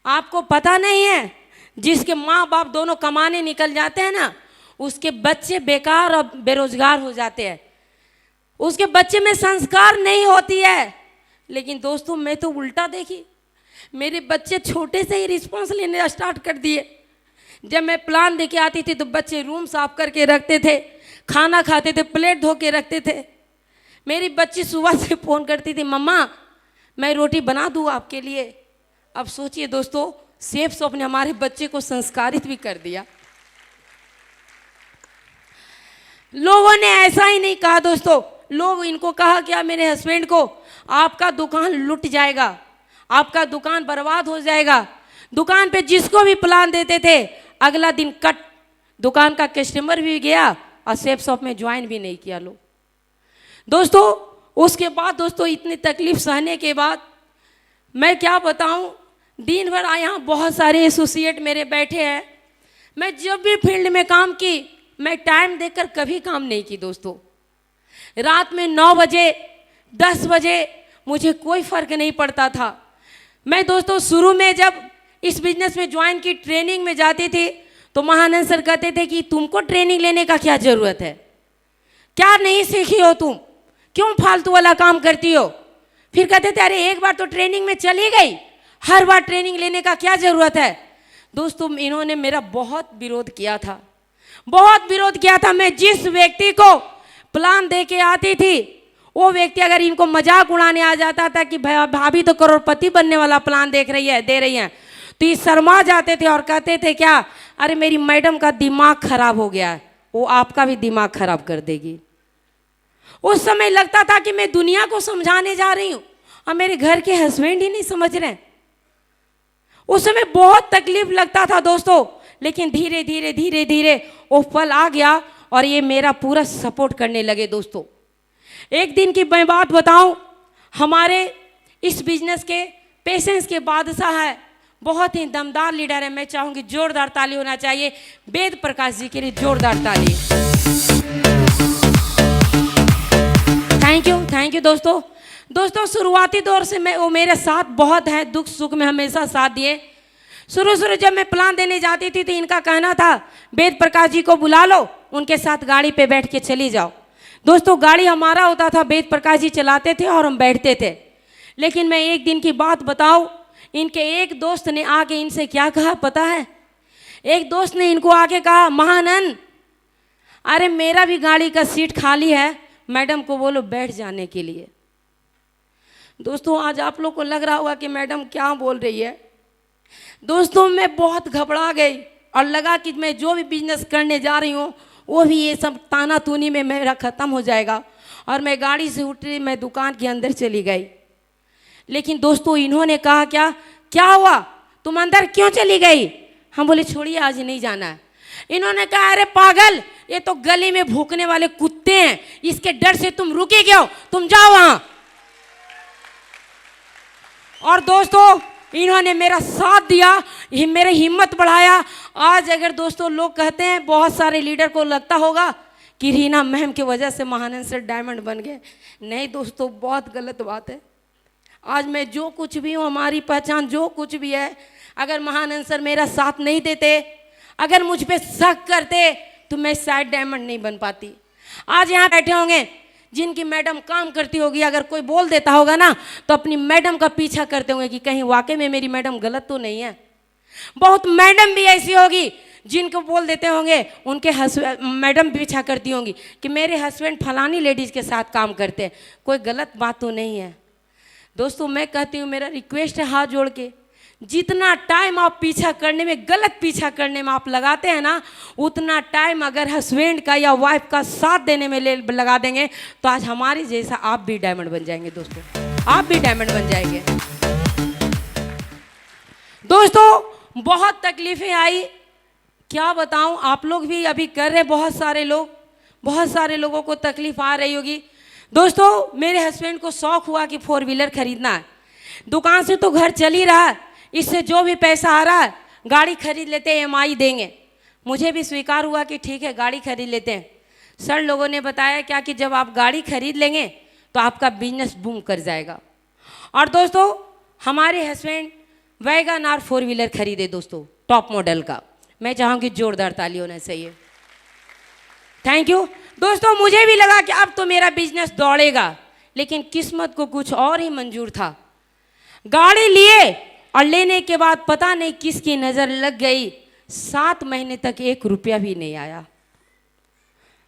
आपको पता नहीं है जिसके माँ बाप दोनों कमाने निकल जाते हैं ना उसके बच्चे बेकार और बेरोजगार हो जाते हैं, उसके बच्चे में संस्कार नहीं होती है। लेकिन दोस्तों मैं तो उल्टा देखी, मेरे बच्चे छोटे से ही रिस्पॉन्स लेने स्टार्ट कर दिए। जब मैं प्लान देके आती थी तो बच्चे रूम साफ करके रखते थे, खाना खाते थे, प्लेट धो के रखते थे। मेरी बच्ची सुबह से फ़ोन करती थी मम्मा मैं रोटी बना दूँ आपके लिए। अब सोचिए दोस्तों सेफ शॉप ने हमारे बच्चे को संस्कारित भी कर दिया। लोगों ने ऐसा ही नहीं कहा दोस्तों, लोग इनको कहा क्या मेरे हस्बैंड को आपका दुकान लुट जाएगा, आपका दुकान बर्बाद हो जाएगा। दुकान पे जिसको भी प्लान देते थे अगला दिन कट, दुकान का कस्टमर भी गया और सेफ शॉप में ज्वाइन भी नहीं किया लोग। दोस्तों उसके बाद दोस्तों इतनी तकलीफ सहने के बाद मैं क्या बताऊं, दिन भर यहाँ बहुत सारे एसोसिएट मेरे बैठे हैं। मैं जब भी फील्ड में काम की मैं टाइम देखकर कभी काम नहीं की दोस्तों। रात में 9 बजे 10 बजे मुझे कोई फ़र्क नहीं पड़ता था। मैं दोस्तों शुरू में जब इस बिजनेस में ज्वाइन की ट्रेनिंग में जाती थी तो महानंद सर कहते थे कि तुमको ट्रेनिंग लेने का क्या ज़रूरत है, क्या नहीं सीखी हो तुम, क्यों फालतू वाला काम करती हो। फिर कहते थे अरे एक बार तो ट्रेनिंग में चली गई, हर बार ट्रेनिंग लेने का क्या ज़रूरत है। दोस्तों इन्होंने मेरा बहुत विरोध किया था, बहुत विरोध किया था। मैं जिस व्यक्ति को प्लान दे के आती थी वो व्यक्ति अगर इनको मजाक उड़ाने आ जाता था कि भाभी तो करोड़पति बनने वाला प्लान दे रही हैं तो ये शर्मा जाते थे और कहते थे क्या अरे मेरी मैडम का दिमाग खराब हो गया है, वो आपका भी दिमाग खराब कर देगी। उस समय लगता था कि मैं दुनिया को समझाने जा रही हूँ और मेरे घर के हस्बैंड ही नहीं समझ रहे। उस समय बहुत तकलीफ लगता था दोस्तों, लेकिन धीरे धीरे धीरे धीरे वो पल आ गया और ये मेरा पूरा सपोर्ट करने लगे दोस्तों। एक दिन की मैं बात बताऊं, हमारे इस बिजनेस के पेशेंस के बादशाह है, बहुत ही दमदार लीडर है। मैं चाहूंगी जोरदार ताली होना चाहिए वेद प्रकाश जी के लिए, जोरदार ताली। थैंक यू दोस्तों। दोस्तों शुरुआती दौर से वो मेरे साथ बहुत है, दुख सुख में हमेशा साथ दिए। शुरू जब मैं प्लान देने जाती थी तो इनका कहना था वेद प्रकाश जी को बुला लो, उनके साथ गाड़ी पे बैठ के चली जाओ। दोस्तों गाड़ी हमारा होता था, वेद प्रकाश जी चलाते थे और हम बैठते थे। लेकिन मैं एक दिन की बात बताऊं, इनके एक दोस्त ने आके इनसे क्या कहा पता है? एक दोस्त ने इनको आके कहा, महानंद अरे मेरा भी गाड़ी का सीट खाली है, मैडम को बोलो बैठ जाने के लिए। दोस्तों आज आप लोग को लग रहा होगा कि मैडम क्या बोल रही है। दोस्तों मैं बहुत घबरा गई और लगा कि मैं जो भी बिजनेस करने जा रही हूँ वो भी ये सब ताना तूनी में मेरा ख़त्म हो जाएगा। और मैं गाड़ी से उतरी, मैं दुकान के अंदर चली गई। लेकिन दोस्तों इन्होंने कहा क्या हुआ, तुम अंदर क्यों चली गई? हम बोले छोड़िए आज नहीं जाना है। इन्होंने कहा अरे पागल, ये तो गली में भूखने वाले कुत्ते हैं, इसके डर से तुम रुके क्यों, तुम जाओ वहां। और दोस्तों इन्होंने मेरा साथ दिया, मेरी हिम्मत बढ़ाया। आज अगर दोस्तों लोग कहते हैं, बहुत सारे लीडर को लगता होगा कि रीना मैम की वजह से महानंद सर डायमंड बन गए। नहीं दोस्तों, बहुत गलत बात है। आज मैं जो कुछ भी हूँ, हमारी पहचान जो कुछ भी है, अगर महानंद सर मेरा साथ नहीं देते, अगर मुझ पे शक करते तो मैं शायद डायमंड नहीं बन पाती। आज यहाँ बैठे होंगे जिनकी मैडम काम करती होगी, अगर कोई बोल देता होगा ना तो अपनी मैडम का पीछा करते होंगे कि कहीं वाकई में मेरी मैडम गलत तो नहीं है। बहुत मैडम भी ऐसी होगी जिनको बोल देते होंगे, उनके मैडम पीछा करती होंगी कि मेरे हस्बैंड फलानी लेडीज़ के साथ काम करते हैं, कोई गलत बात तो नहीं है। दोस्तों मैं कहती हूँ, मेरा रिक्वेस्ट है हाथ जोड़ के, जितना टाइम आप पीछा करने में, गलत पीछा करने में आप लगाते हैं ना, उतना टाइम अगर हस्बैंड का या वाइफ का साथ देने में लगा देंगे तो आज हमारे जैसा आप भी डायमंड बन जाएंगे। दोस्तों आप भी डायमंड बन जाएंगे। दोस्तों बहुत तकलीफें आई, क्या बताऊं, आप लोग भी अभी कर रहे, बहुत सारे लोगों को तकलीफ आ रही होगी। दोस्तों मेरे हस्बैंड को शौक हुआ कि 4 व्हीलर खरीदना है। दुकान से तो घर चल ही रहा है, इससे जो भी पैसा आ रहा है गाड़ी खरीद लेते हैं, EMI देंगे। मुझे भी स्वीकार हुआ कि ठीक है गाड़ी खरीद लेते हैं। सर लोगों ने बताया क्या कि जब आप गाड़ी खरीद लेंगे तो आपका बिजनेस बूम कर जाएगा। और दोस्तों हमारे हस्बैंड वैगन आर 4 व्हीलर खरीदे दोस्तों, टॉप मॉडल का। मैं चाहूँगी जोरदार ताली होना चाहिए। थैंक यू दोस्तों। मुझे भी लगा कि अब तो मेरा बिजनेस दौड़ेगा, लेकिन किस्मत को कुछ और ही मंजूर था। गाड़ी लिए और लेने के बाद पता नहीं किसकी नज़र लग गई, 7 महीने तक 1 रुपया भी नहीं आया।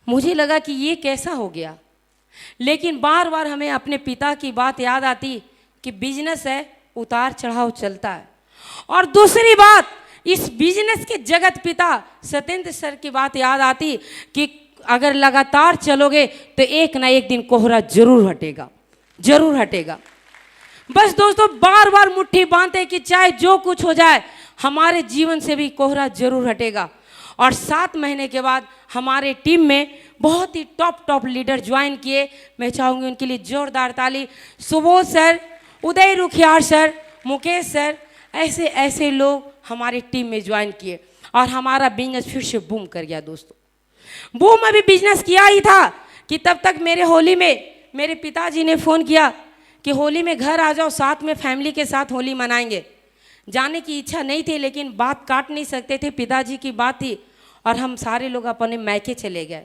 मुझे लगा कि ये कैसा हो गया, लेकिन बार बार हमें अपने पिता की बात याद आती कि बिजनेस है, उतार चढ़ाव चलता है। और दूसरी बात, इस बिजनेस के जगत पिता सत्येंद्र सर की बात याद आती कि अगर लगातार चलोगे तो एक ना एक दिन कोहरा जरूर हटेगा, जरूर हटेगा। बस दोस्तों बार बार मुट्ठी बांधते कि चाहे जो कुछ हो जाए हमारे जीवन से भी कोहरा जरूर हटेगा। और 7 महीने के बाद हमारे टीम में बहुत ही टॉप लीडर ज्वाइन किए। मैं चाहूँगी उनके लिए जोरदार ताली। सुबोध सर, उदय रुखियार सर, मुकेश सर, ऐसे लोग हमारी टीम में ज्वाइन किए और हमारा बिजनेस फिर से बूम कर गया। दोस्तों बूम अभी बिजनेस किया ही था कि तब तक मेरे होली में मेरे पिताजी ने फ़ोन किया कि होली में घर आ जाओ, साथ में फैमिली के साथ होली मनाएंगे। जाने की इच्छा नहीं थी, लेकिन बात काट नहीं सकते थे, पिताजी की बात थी और हम सारे लोग अपने मैके चले गए।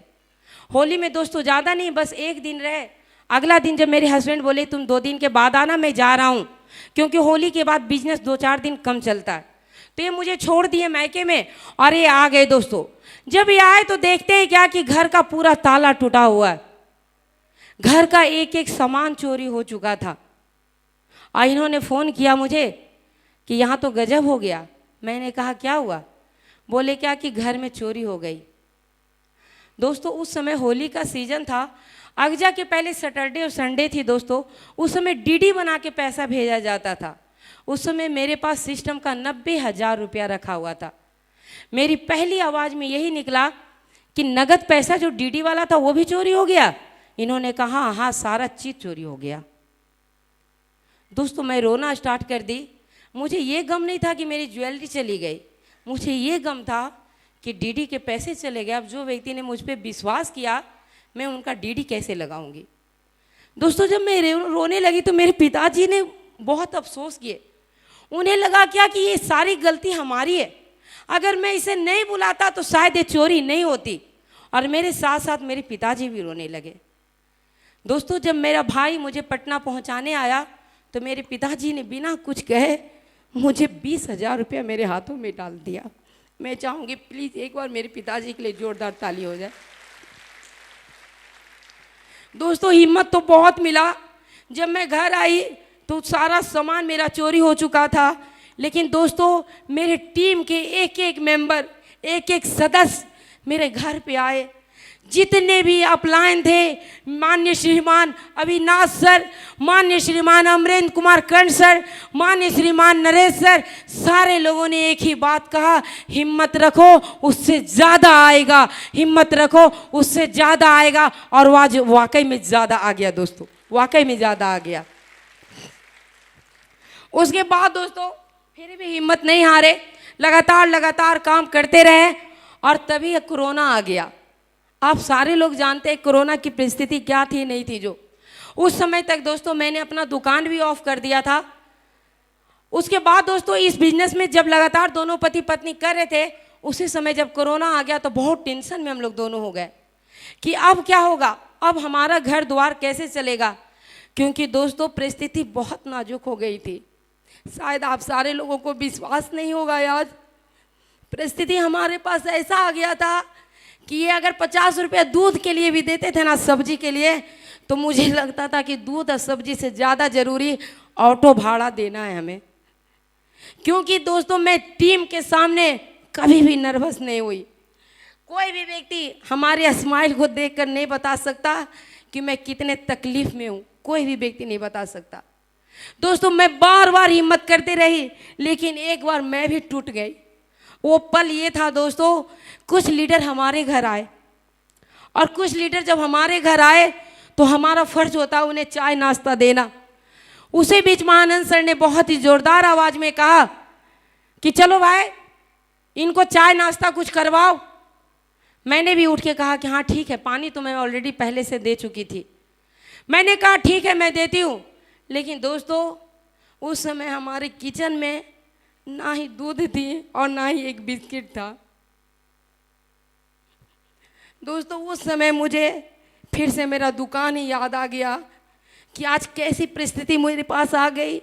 होली में दोस्तों ज़्यादा नहीं, बस 1 दिन रहे। अगला दिन जब मेरे हस्बैंड बोले तुम 2 दिन के बाद आना, मैं जा रहा हूँ, क्योंकि होली के बाद बिजनेस 2-4 दिन कम चलता है, तो ये मुझे छोड़ दिए मैके में और ये आ गए। दोस्तों जब ये आए तो देखते हैं क्या कि घर का पूरा ताला टूटा हुआ है, घर का एक सामान चोरी हो चुका था। और इन्होंने फ़ोन किया मुझे कि यहाँ तो गजब हो गया। मैंने कहा क्या हुआ? बोले क्या कि घर में चोरी हो गई। दोस्तों उस समय होली का सीज़न था, अगजा के पहले सैटरडे और संडे थी। दोस्तों उस समय डीडी बना के पैसा भेजा जाता था। उस समय मेरे पास सिस्टम का 90,000 रुपया रखा हुआ था। मेरी पहली आवाज़ में यही निकला कि नगद पैसा जो डीडी वाला था वो भी चोरी हो गया। इन्होंने कहा हाँ सारा चीज़ चोरी हो गया। दोस्तों मैं रोना स्टार्ट कर दी। मुझे ये गम नहीं था कि मेरी ज्वेलरी चली गई, मुझे ये गम था कि डीडी के पैसे चले गए। अब जो व्यक्ति ने मुझ पर विश्वास किया, मैं उनका डीडी कैसे लगाऊंगी। दोस्तों जब मैं रोने लगी तो मेरे पिताजी ने बहुत अफसोस किए। उन्हें लगा क्या कि ये सारी गलती हमारी है, अगर मैं इसे नहीं बुलाता तो शायद ये चोरी नहीं होती। और मेरे साथ साथ मेरे पिताजी भी रोने लगे। दोस्तों जब मेरा भाई मुझे पटना पहुंचाने आया तो मेरे पिताजी ने बिना कुछ कहे मुझे 20,000 रुपया मेरे हाथों में डाल दिया। मैं चाहूँगी प्लीज़ एक बार मेरे पिताजी के लिए जोरदार ताली हो जाए। दोस्तों हिम्मत तो बहुत मिला। जब मैं घर आई तो सारा सामान मेरा चोरी हो चुका था, लेकिन दोस्तों मेरे टीम के एक एक मेंबर, एक एक सदस्य मेरे घर पे आए। जितने भी अपलायन थे, माननीय श्रीमान अविनाश सर, माननीय श्रीमान अमरेंद्र कुमार कंठ सर, माननीय श्रीमान नरेश सर, सारे लोगों ने एक ही बात कहा, हिम्मत रखो उससे ज़्यादा आएगा, हिम्मत रखो उससे ज़्यादा आएगा। और वाकई में ज़्यादा आ गया दोस्तों, वाकई में ज़्यादा आ गया। उसके बाद दोस्तों फिर भी हिम्मत नहीं हारे, लगातार काम करते रहे। और तभी कोरोना आ गया। आप सारे लोग जानते हैं कोरोना की परिस्थिति क्या थी नहीं थी। जो उस समय तक दोस्तों मैंने अपना दुकान भी ऑफ कर दिया था। उसके बाद दोस्तों इस बिजनेस में जब लगातार दोनों पति पत्नी कर रहे थे, उसी समय जब कोरोना आ गया तो बहुत टेंशन में हम लोग दोनों हो गए कि अब क्या होगा, अब हमारा घर द्वार कैसे चलेगा। क्योंकि दोस्तों परिस्थिति बहुत नाजुक हो गई थी। शायद आप सारे लोगों को विश्वास नहीं होगा, आज परिस्थिति हमारे पास ऐसा आ गया था कि ये अगर 50 रुपया दूध के लिए भी देते थे ना, सब्जी के लिए, तो मुझे लगता था कि दूध और सब्जी से ज़्यादा ज़रूरी ऑटो भाड़ा देना है हमें। क्योंकि दोस्तों मैं टीम के सामने कभी भी नर्वस नहीं हुई। कोई भी व्यक्ति हमारे स्माइल को देखकर नहीं बता सकता कि मैं कितने तकलीफ में हूँ, कोई भी व्यक्ति नहीं बता सकता। दोस्तों मैं बार बार हिम्मत करती रही, लेकिन एक बार मैं भी टूट गई। वो पल ये था दोस्तों, कुछ लीडर हमारे घर आए, और कुछ लीडर जब हमारे घर आए तो हमारा फर्ज होता उन्हें चाय नाश्ता देना। उसी बीच महानंद सर ने बहुत ही जोरदार आवाज में कहा कि चलो भाई इनको चाय नाश्ता कुछ करवाओ। मैंने भी उठ के कहा कि हाँ ठीक है, पानी तो मैं ऑलरेडी पहले से दे चुकी थी। मैंने कहा ठीक है मैं देती हूँ। लेकिन दोस्तों उस समय हमारे किचन में ना ही दूध थी और ना ही एक बिस्किट था। दोस्तों उस समय मुझे फिर से मेरा दुकान ही याद आ गया कि आज कैसी परिस्थिति मेरे पास आ गई।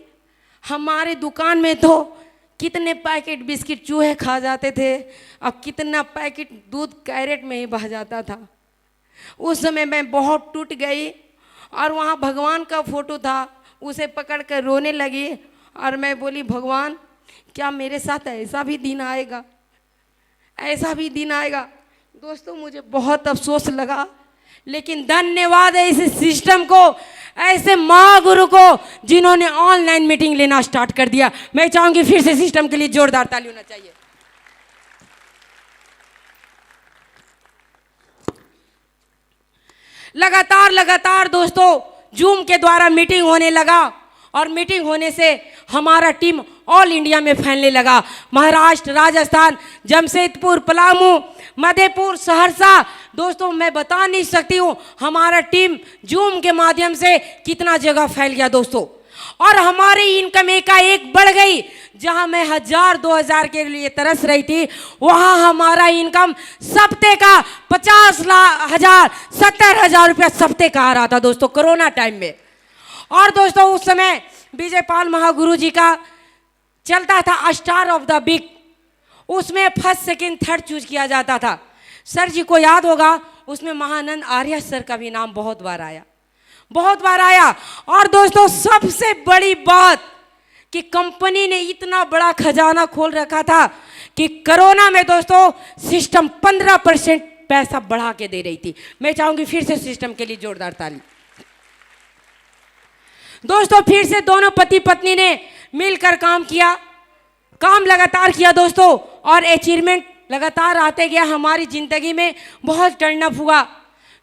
हमारे दुकान में तो कितने पैकेट बिस्किट चूहे खा जाते थे, अब कितना पैकेट दूध कैरेट में ही बह जाता था। उस समय मैं बहुत टूट गई, और वहाँ भगवान का फोटो था, उसे पकड़ कर रोने लगी। और मैं बोली भगवान क्या मेरे साथ ऐसा भी दिन आएगा, ऐसा भी दिन आएगा। दोस्तों मुझे बहुत अफसोस लगा, लेकिन धन्यवाद है इस सिस्टम को, ऐसे महागुरु को जिन्होंने ऑनलाइन मीटिंग लेना स्टार्ट कर दिया। मैं चाहूंगी फिर से सिस्टम के लिए जोरदार ताली होना चाहिए। लगातार दोस्तों जूम के द्वारा मीटिंग होने लगा, और मीटिंग होने से हमारा टीम ऑल इंडिया में फैलने लगा। महाराष्ट्र, राजस्थान, जमशेदपुर, पलामू, मधेपुर, सहरसा। दोस्तों मैं बता नहीं सकती हूँ हमारा टीम जूम के माध्यम से कितना जगह फैल गया दोस्तों। और हमारी इनकम एक बढ़ गई। जहां मैं 1000-2000 के लिए तरस रही थी, वहां हमारा इनकम सप्ते का 50,000 70,000 रुपया सप्ते का आ रहा था दोस्तों, कोरोना टाइम में। और दोस्तों उस समय विजय पाल महागुरु जी का चलता था स्टार ऑफ द वीक, उसमें फर्स्ट सेकंड थर्ड चूज किया जाता था। सर जी को याद होगा, उसमें महानंद आर्य सर का भी नाम बहुत बार आया। और दोस्तों सबसे बड़ी बात कि कंपनी ने इतना बड़ा खजाना खोल रखा था कि कोरोना में दोस्तों सिस्टम 15% पैसा बढ़ा के दे रही थी। मैं चाहूंगी फिर से सिस्टम के लिए जोरदार ताली। दोस्तों फिर से दोनों पति पत्नी ने मिलकर काम लगातार किया दोस्तों, और अचीवमेंट लगातार आते गया। हमारी जिंदगी में बहुत टर्नअप हुआ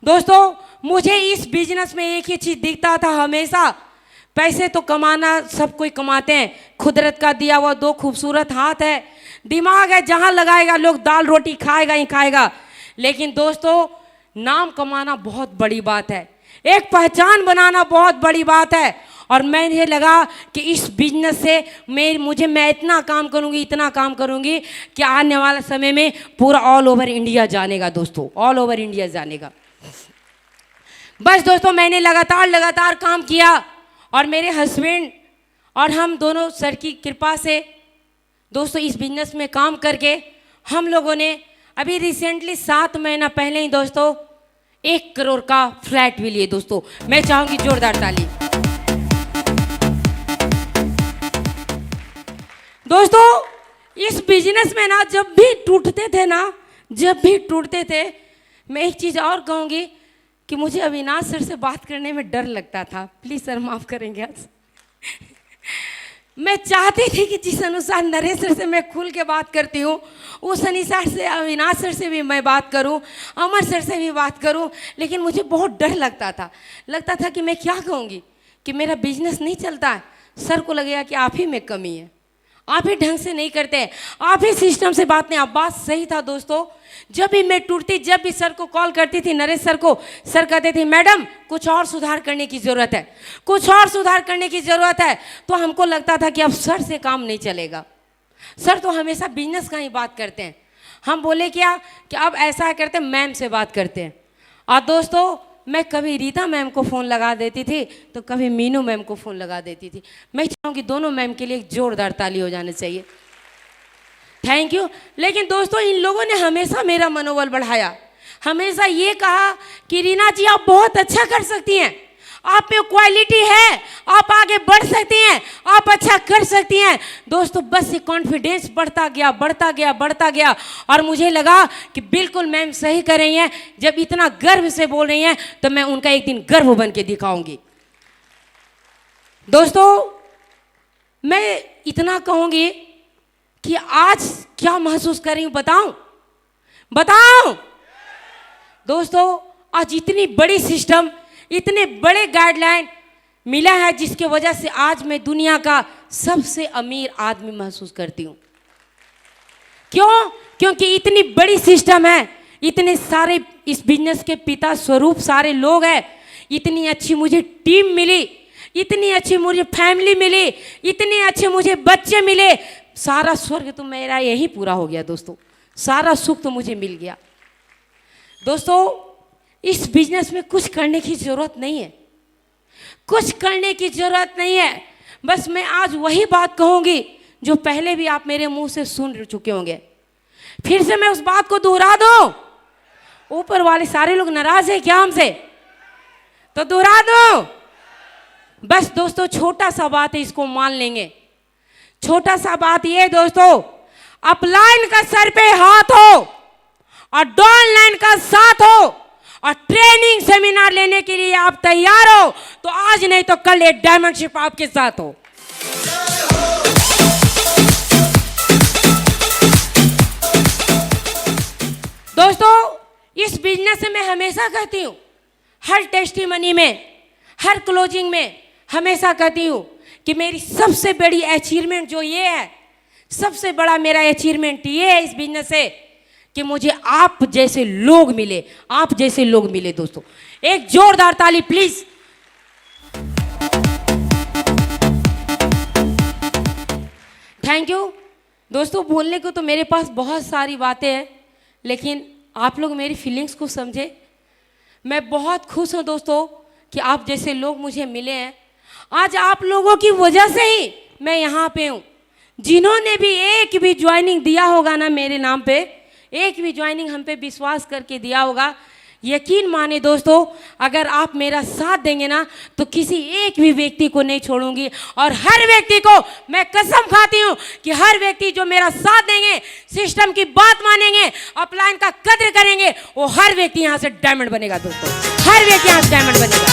दोस्तों। मुझे इस बिजनेस में एक ही चीज दिखता था हमेशा, पैसे तो कमाना सब कोई कमाते हैं, कुदरत का दिया हुआ 2 खूबसूरत हाथ है, दिमाग है, जहां लगाएगा लोग दाल रोटी खाएगा ही खाएगा। लेकिन दोस्तों नाम कमाना बहुत बड़ी बात है। एक पहचान बनाना बहुत बड़ी बात है। और मैंने लगा कि इस बिजनेस से मैं इतना काम करूंगी, इतना काम करूंगी कि आने वाला समय में पूरा ऑल ओवर इंडिया जानेगा दोस्तों, ऑल ओवर इंडिया जानेगा। बस दोस्तों मैंने लगातार काम किया और मेरे हस्बैंड और हम दोनों सर की कृपा से दोस्तों इस बिजनेस में काम करके हम लोगों ने अभी रिसेंटली 7 महीना पहले ही दोस्तों 1 करोड़ का फ्लैट भी लिए दोस्तों। मैं चाहूंगी जोरदार ताली। दोस्तों इस बिजनेस में ना जब भी टूटते थे मैं एक चीज़ और कहूँगी कि मुझे अविनाश सर से बात करने में डर लगता था। प्लीज़ सर माफ़ करेंगे आज। मैं चाहती थी कि जिस अनुसार नरेश सर से मैं खुल के बात करती हूँ उस अनुसार से अविनाश सर से भी मैं बात करूँ, अमर सर से भी बात करूँ, लेकिन मुझे बहुत डर लगता था कि मैं क्या कहूँगी, कि मेरा बिजनेस नहीं चलता है। सर को लगेगा कि आप ही में कमी है, आप ही ढंग से नहीं करते हैं, आप ही सिस्टम से बात नहीं। आप बात सही था दोस्तों। जब भी मैं टूटती, जब भी सर को कॉल करती थी, नरेश सर को, सर कहते थे मैडम कुछ और सुधार करने की ज़रूरत है, कुछ और सुधार करने की ज़रूरत है। तो हमको लगता था कि अब सर से काम नहीं चलेगा। सर तो हमेशा बिजनेस का ही बात करते हैं। हम बोले क्या कि अब ऐसा करते हैं, मैम से बात करते हैं। और दोस्तों मैं कभी रीता मैम को फ़ोन लगा देती थी तो कभी मीनू मैम को फ़ोन लगा देती थी। मैं चाहूँगी दोनों मैम के लिए एक जोरदार ताली हो जाना चाहिए। Thank you. लेकिन दोस्तों इन लोगों ने हमेशा मेरा मनोबल बढ़ाया, हमेशा ये कहा कि रीना जी आप बहुत अच्छा कर सकती हैं, आप में क्वालिटी है, आप आगे बढ़ सकती हैं, आप अच्छा कर सकती हैं। दोस्तों बस ये कॉन्फिडेंस बढ़ता गया और मुझे लगा कि बिल्कुल मैम सही कर रही हैं। जब इतना गर्व से बोल रही हैं तो मैं उनका एक दिन गर्व बन के दिखाऊंगी। दोस्तों मैं इतना कहूँगी कि आज क्या महसूस कर रही हूँ बताऊं? दोस्तों आज इतनी बड़ी सिस्टम, इतने बड़े गाइडलाइन मिला है जिसके वजह से आज मैं दुनिया का सबसे अमीर आदमी महसूस करती हूँ। क्यों? क्योंकि इतनी बड़ी सिस्टम है, इतने सारे इस बिजनेस के पिता स्वरूप सारे लोग हैं, इतनी अच्छी मुझे टीम मिली, इतनी अच्छी मुझे फैमिली मिली, इतने अच्छे मुझे बच्चे मिले। सारा स्वर्ग तो मेरा यही पूरा हो गया दोस्तों, सारा सुख तो मुझे मिल गया। दोस्तों इस बिजनेस में कुछ करने की ज़रूरत नहीं है, कुछ करने की ज़रूरत नहीं है। बस मैं आज वही बात कहूँगी जो पहले भी आप मेरे मुंह से सुन चुके होंगे, फिर से मैं उस बात को दोहरा दूँ। ऊपर वाले सारे लोग नाराज हैं क्या हमसे? तो दोहरा दूँ। बस दोस्तों छोटा सा बात है, इसको मान लेंगे। छोटा सा बात ये दोस्तों, अपलाइन का सर पे हाथ हो और डाउनलाइन का साथ हो और ट्रेनिंग सेमिनार लेने के लिए आप तैयार हो तो आज नहीं तो कल एक डायमंडशिप आपके साथ हो। दोस्तों इस बिजनेस से मैं हमेशा कहती हूँ, हर टेस्टिमनी में, हर क्लोजिंग में हमेशा कहती हूँ कि मेरी सबसे बड़ी अचीवमेंट जो ये है, सबसे बड़ा मेरा अचीवमेंट ये है इस बिजनेस से कि मुझे आप जैसे लोग मिले, आप जैसे लोग मिले। दोस्तों एक जोरदार ताली प्लीज। Thank you. दोस्तों बोलने को तो मेरे पास बहुत सारी बातें हैं, लेकिन आप लोग मेरी फीलिंग्स को समझे। मैं बहुत खुश हूँ दोस्तों कि आप जैसे लोग मुझे मिले हैं। आज आप लोगों की वजह से ही मैं यहाँ पे हूँ। जिन्होंने भी एक भी ज्वाइनिंग दिया होगा ना मेरे नाम पे, एक भी ज्वाइनिंग हम पे विश्वास करके दिया होगा, यकीन माने दोस्तों अगर आप मेरा साथ देंगे ना तो किसी एक भी व्यक्ति को नहीं छोड़ूंगी। और हर व्यक्ति को मैं कसम खाती हूँ कि हर व्यक्ति जो मेरा साथ देंगे, सिस्टम की बात मानेंगे, अपलाइन का कद्र करेंगे, वो हर व्यक्ति यहाँ से डायमंड बनेगा। दोस्तों हर व्यक्ति यहाँ से डायमंड बनेगा।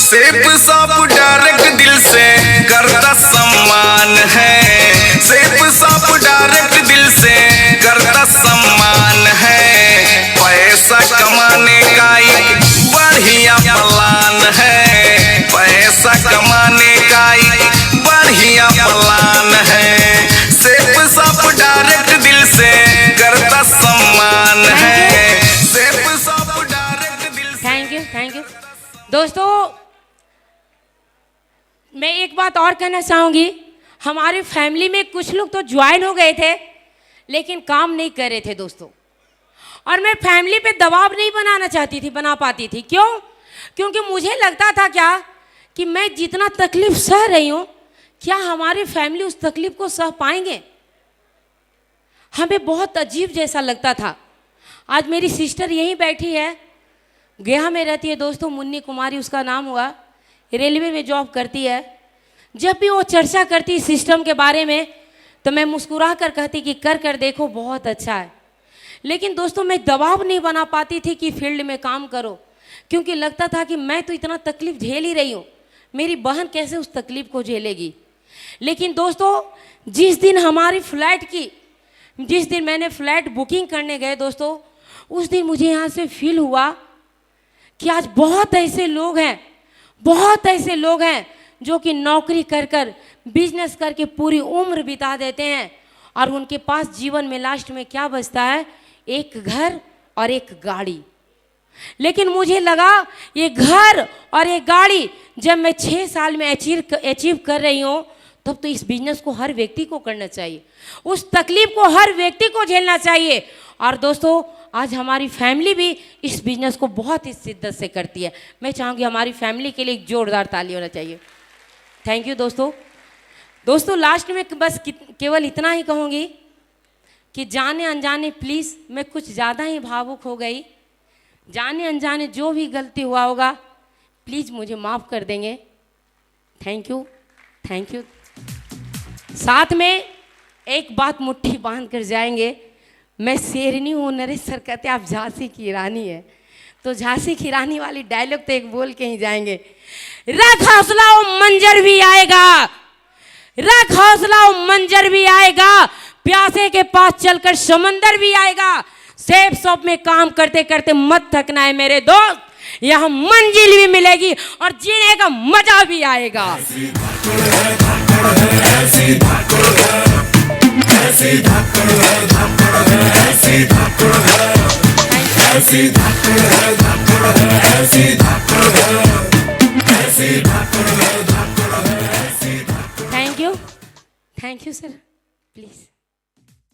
सेफ सब डायरेक्ट दिल से करता सम्मान है, सेफ सब डायरेक्ट दिल से करता सम्मान है। पैसा कमाने का एक बढ़िया प्लान है, पैसा कमाने का एक बढ़िया प्लान है। सेफ सब डायरेक्ट दिल से करता सम्मान है, सेफ सब डायरेक्ट दिल से। Thank you. दोस्तों मैं एक बात और कहना चाहूंगी, हमारी फैमिली में कुछ लोग तो ज्वाइन हो गए थे लेकिन काम नहीं कर रहे थे दोस्तों। और मैं फैमिली पे दबाव नहीं बना पाती थी। क्यों? क्योंकि मुझे लगता था क्या कि मैं जितना तकलीफ सह रही हूँ, क्या हमारी फैमिली उस तकलीफ को सह पाएंगे? हमें बहुत अजीब जैसा लगता था। आज मेरी सिस्टर यहीं बैठी है, गया में रहती है दोस्तों, मुन्नी कुमारी उसका नाम हुआ, रेलवे में जॉब करती है। जब भी वो चर्चा करती सिस्टम के बारे में तो मैं मुस्कुरा कर कहती कि कर देखो बहुत अच्छा है। लेकिन दोस्तों मैं दबाव नहीं बना पाती थी कि फील्ड में काम करो, क्योंकि लगता था कि मैं तो इतना तकलीफ झेल ही रही हूँ, मेरी बहन कैसे उस तकलीफ को झेलेगी। लेकिन दोस्तों जिस दिन मैंने फ्लाइट बुकिंग करने गए दोस्तों, उस दिन मुझे यहाँ से फील हुआ कि आज बहुत ऐसे लोग हैं जो कि नौकरी कर बिजनेस करके पूरी उम्र बिता देते हैं और उनके पास जीवन में लास्ट में क्या बचता है? एक घर और एक गाड़ी। लेकिन मुझे लगा ये घर और एक गाड़ी जब मैं 6 साल में अचीव कर रही हूँ, तब तो इस बिजनेस को हर व्यक्ति को करना चाहिए, उस तकलीफ को हर व्यक्ति को झेलना चाहिए। और दोस्तों आज हमारी फैमिली भी इस बिजनेस को बहुत ही शिद्दत से करती है। मैं चाहूँगी हमारी फैमिली के लिए एक जोरदार ताली होना चाहिए। थैंक यू दोस्तों लास्ट में बस केवल इतना ही कहूँगी कि जाने अनजाने प्लीज़ मैं कुछ ज़्यादा ही भावुक हो गई, जाने अनजाने जो भी गलती हुआ होगा प्लीज़ मुझे माफ़ कर देंगे। Thank you. साथ में एक बात मुट्ठी बांध कर जाएंगे, मैं शेरनी हूँ, नरेश सर कहते आप झांसी की रानी है, तो झांसी की रानी वाली डायलॉग तो एक बोल के ही जाएंगे। रख हौसला वो मंजर भी आएगा, रख हौसला वो मंजर भी आएगा, प्यासे के पास चलकर समंदर भी आएगा। सेफ शॉप में काम करते करते मत थकना है मेरे दोस्त, यहाँ मंजिल भी मिलेगी और जीने का मजा भी आएगा। Thank you sir, please.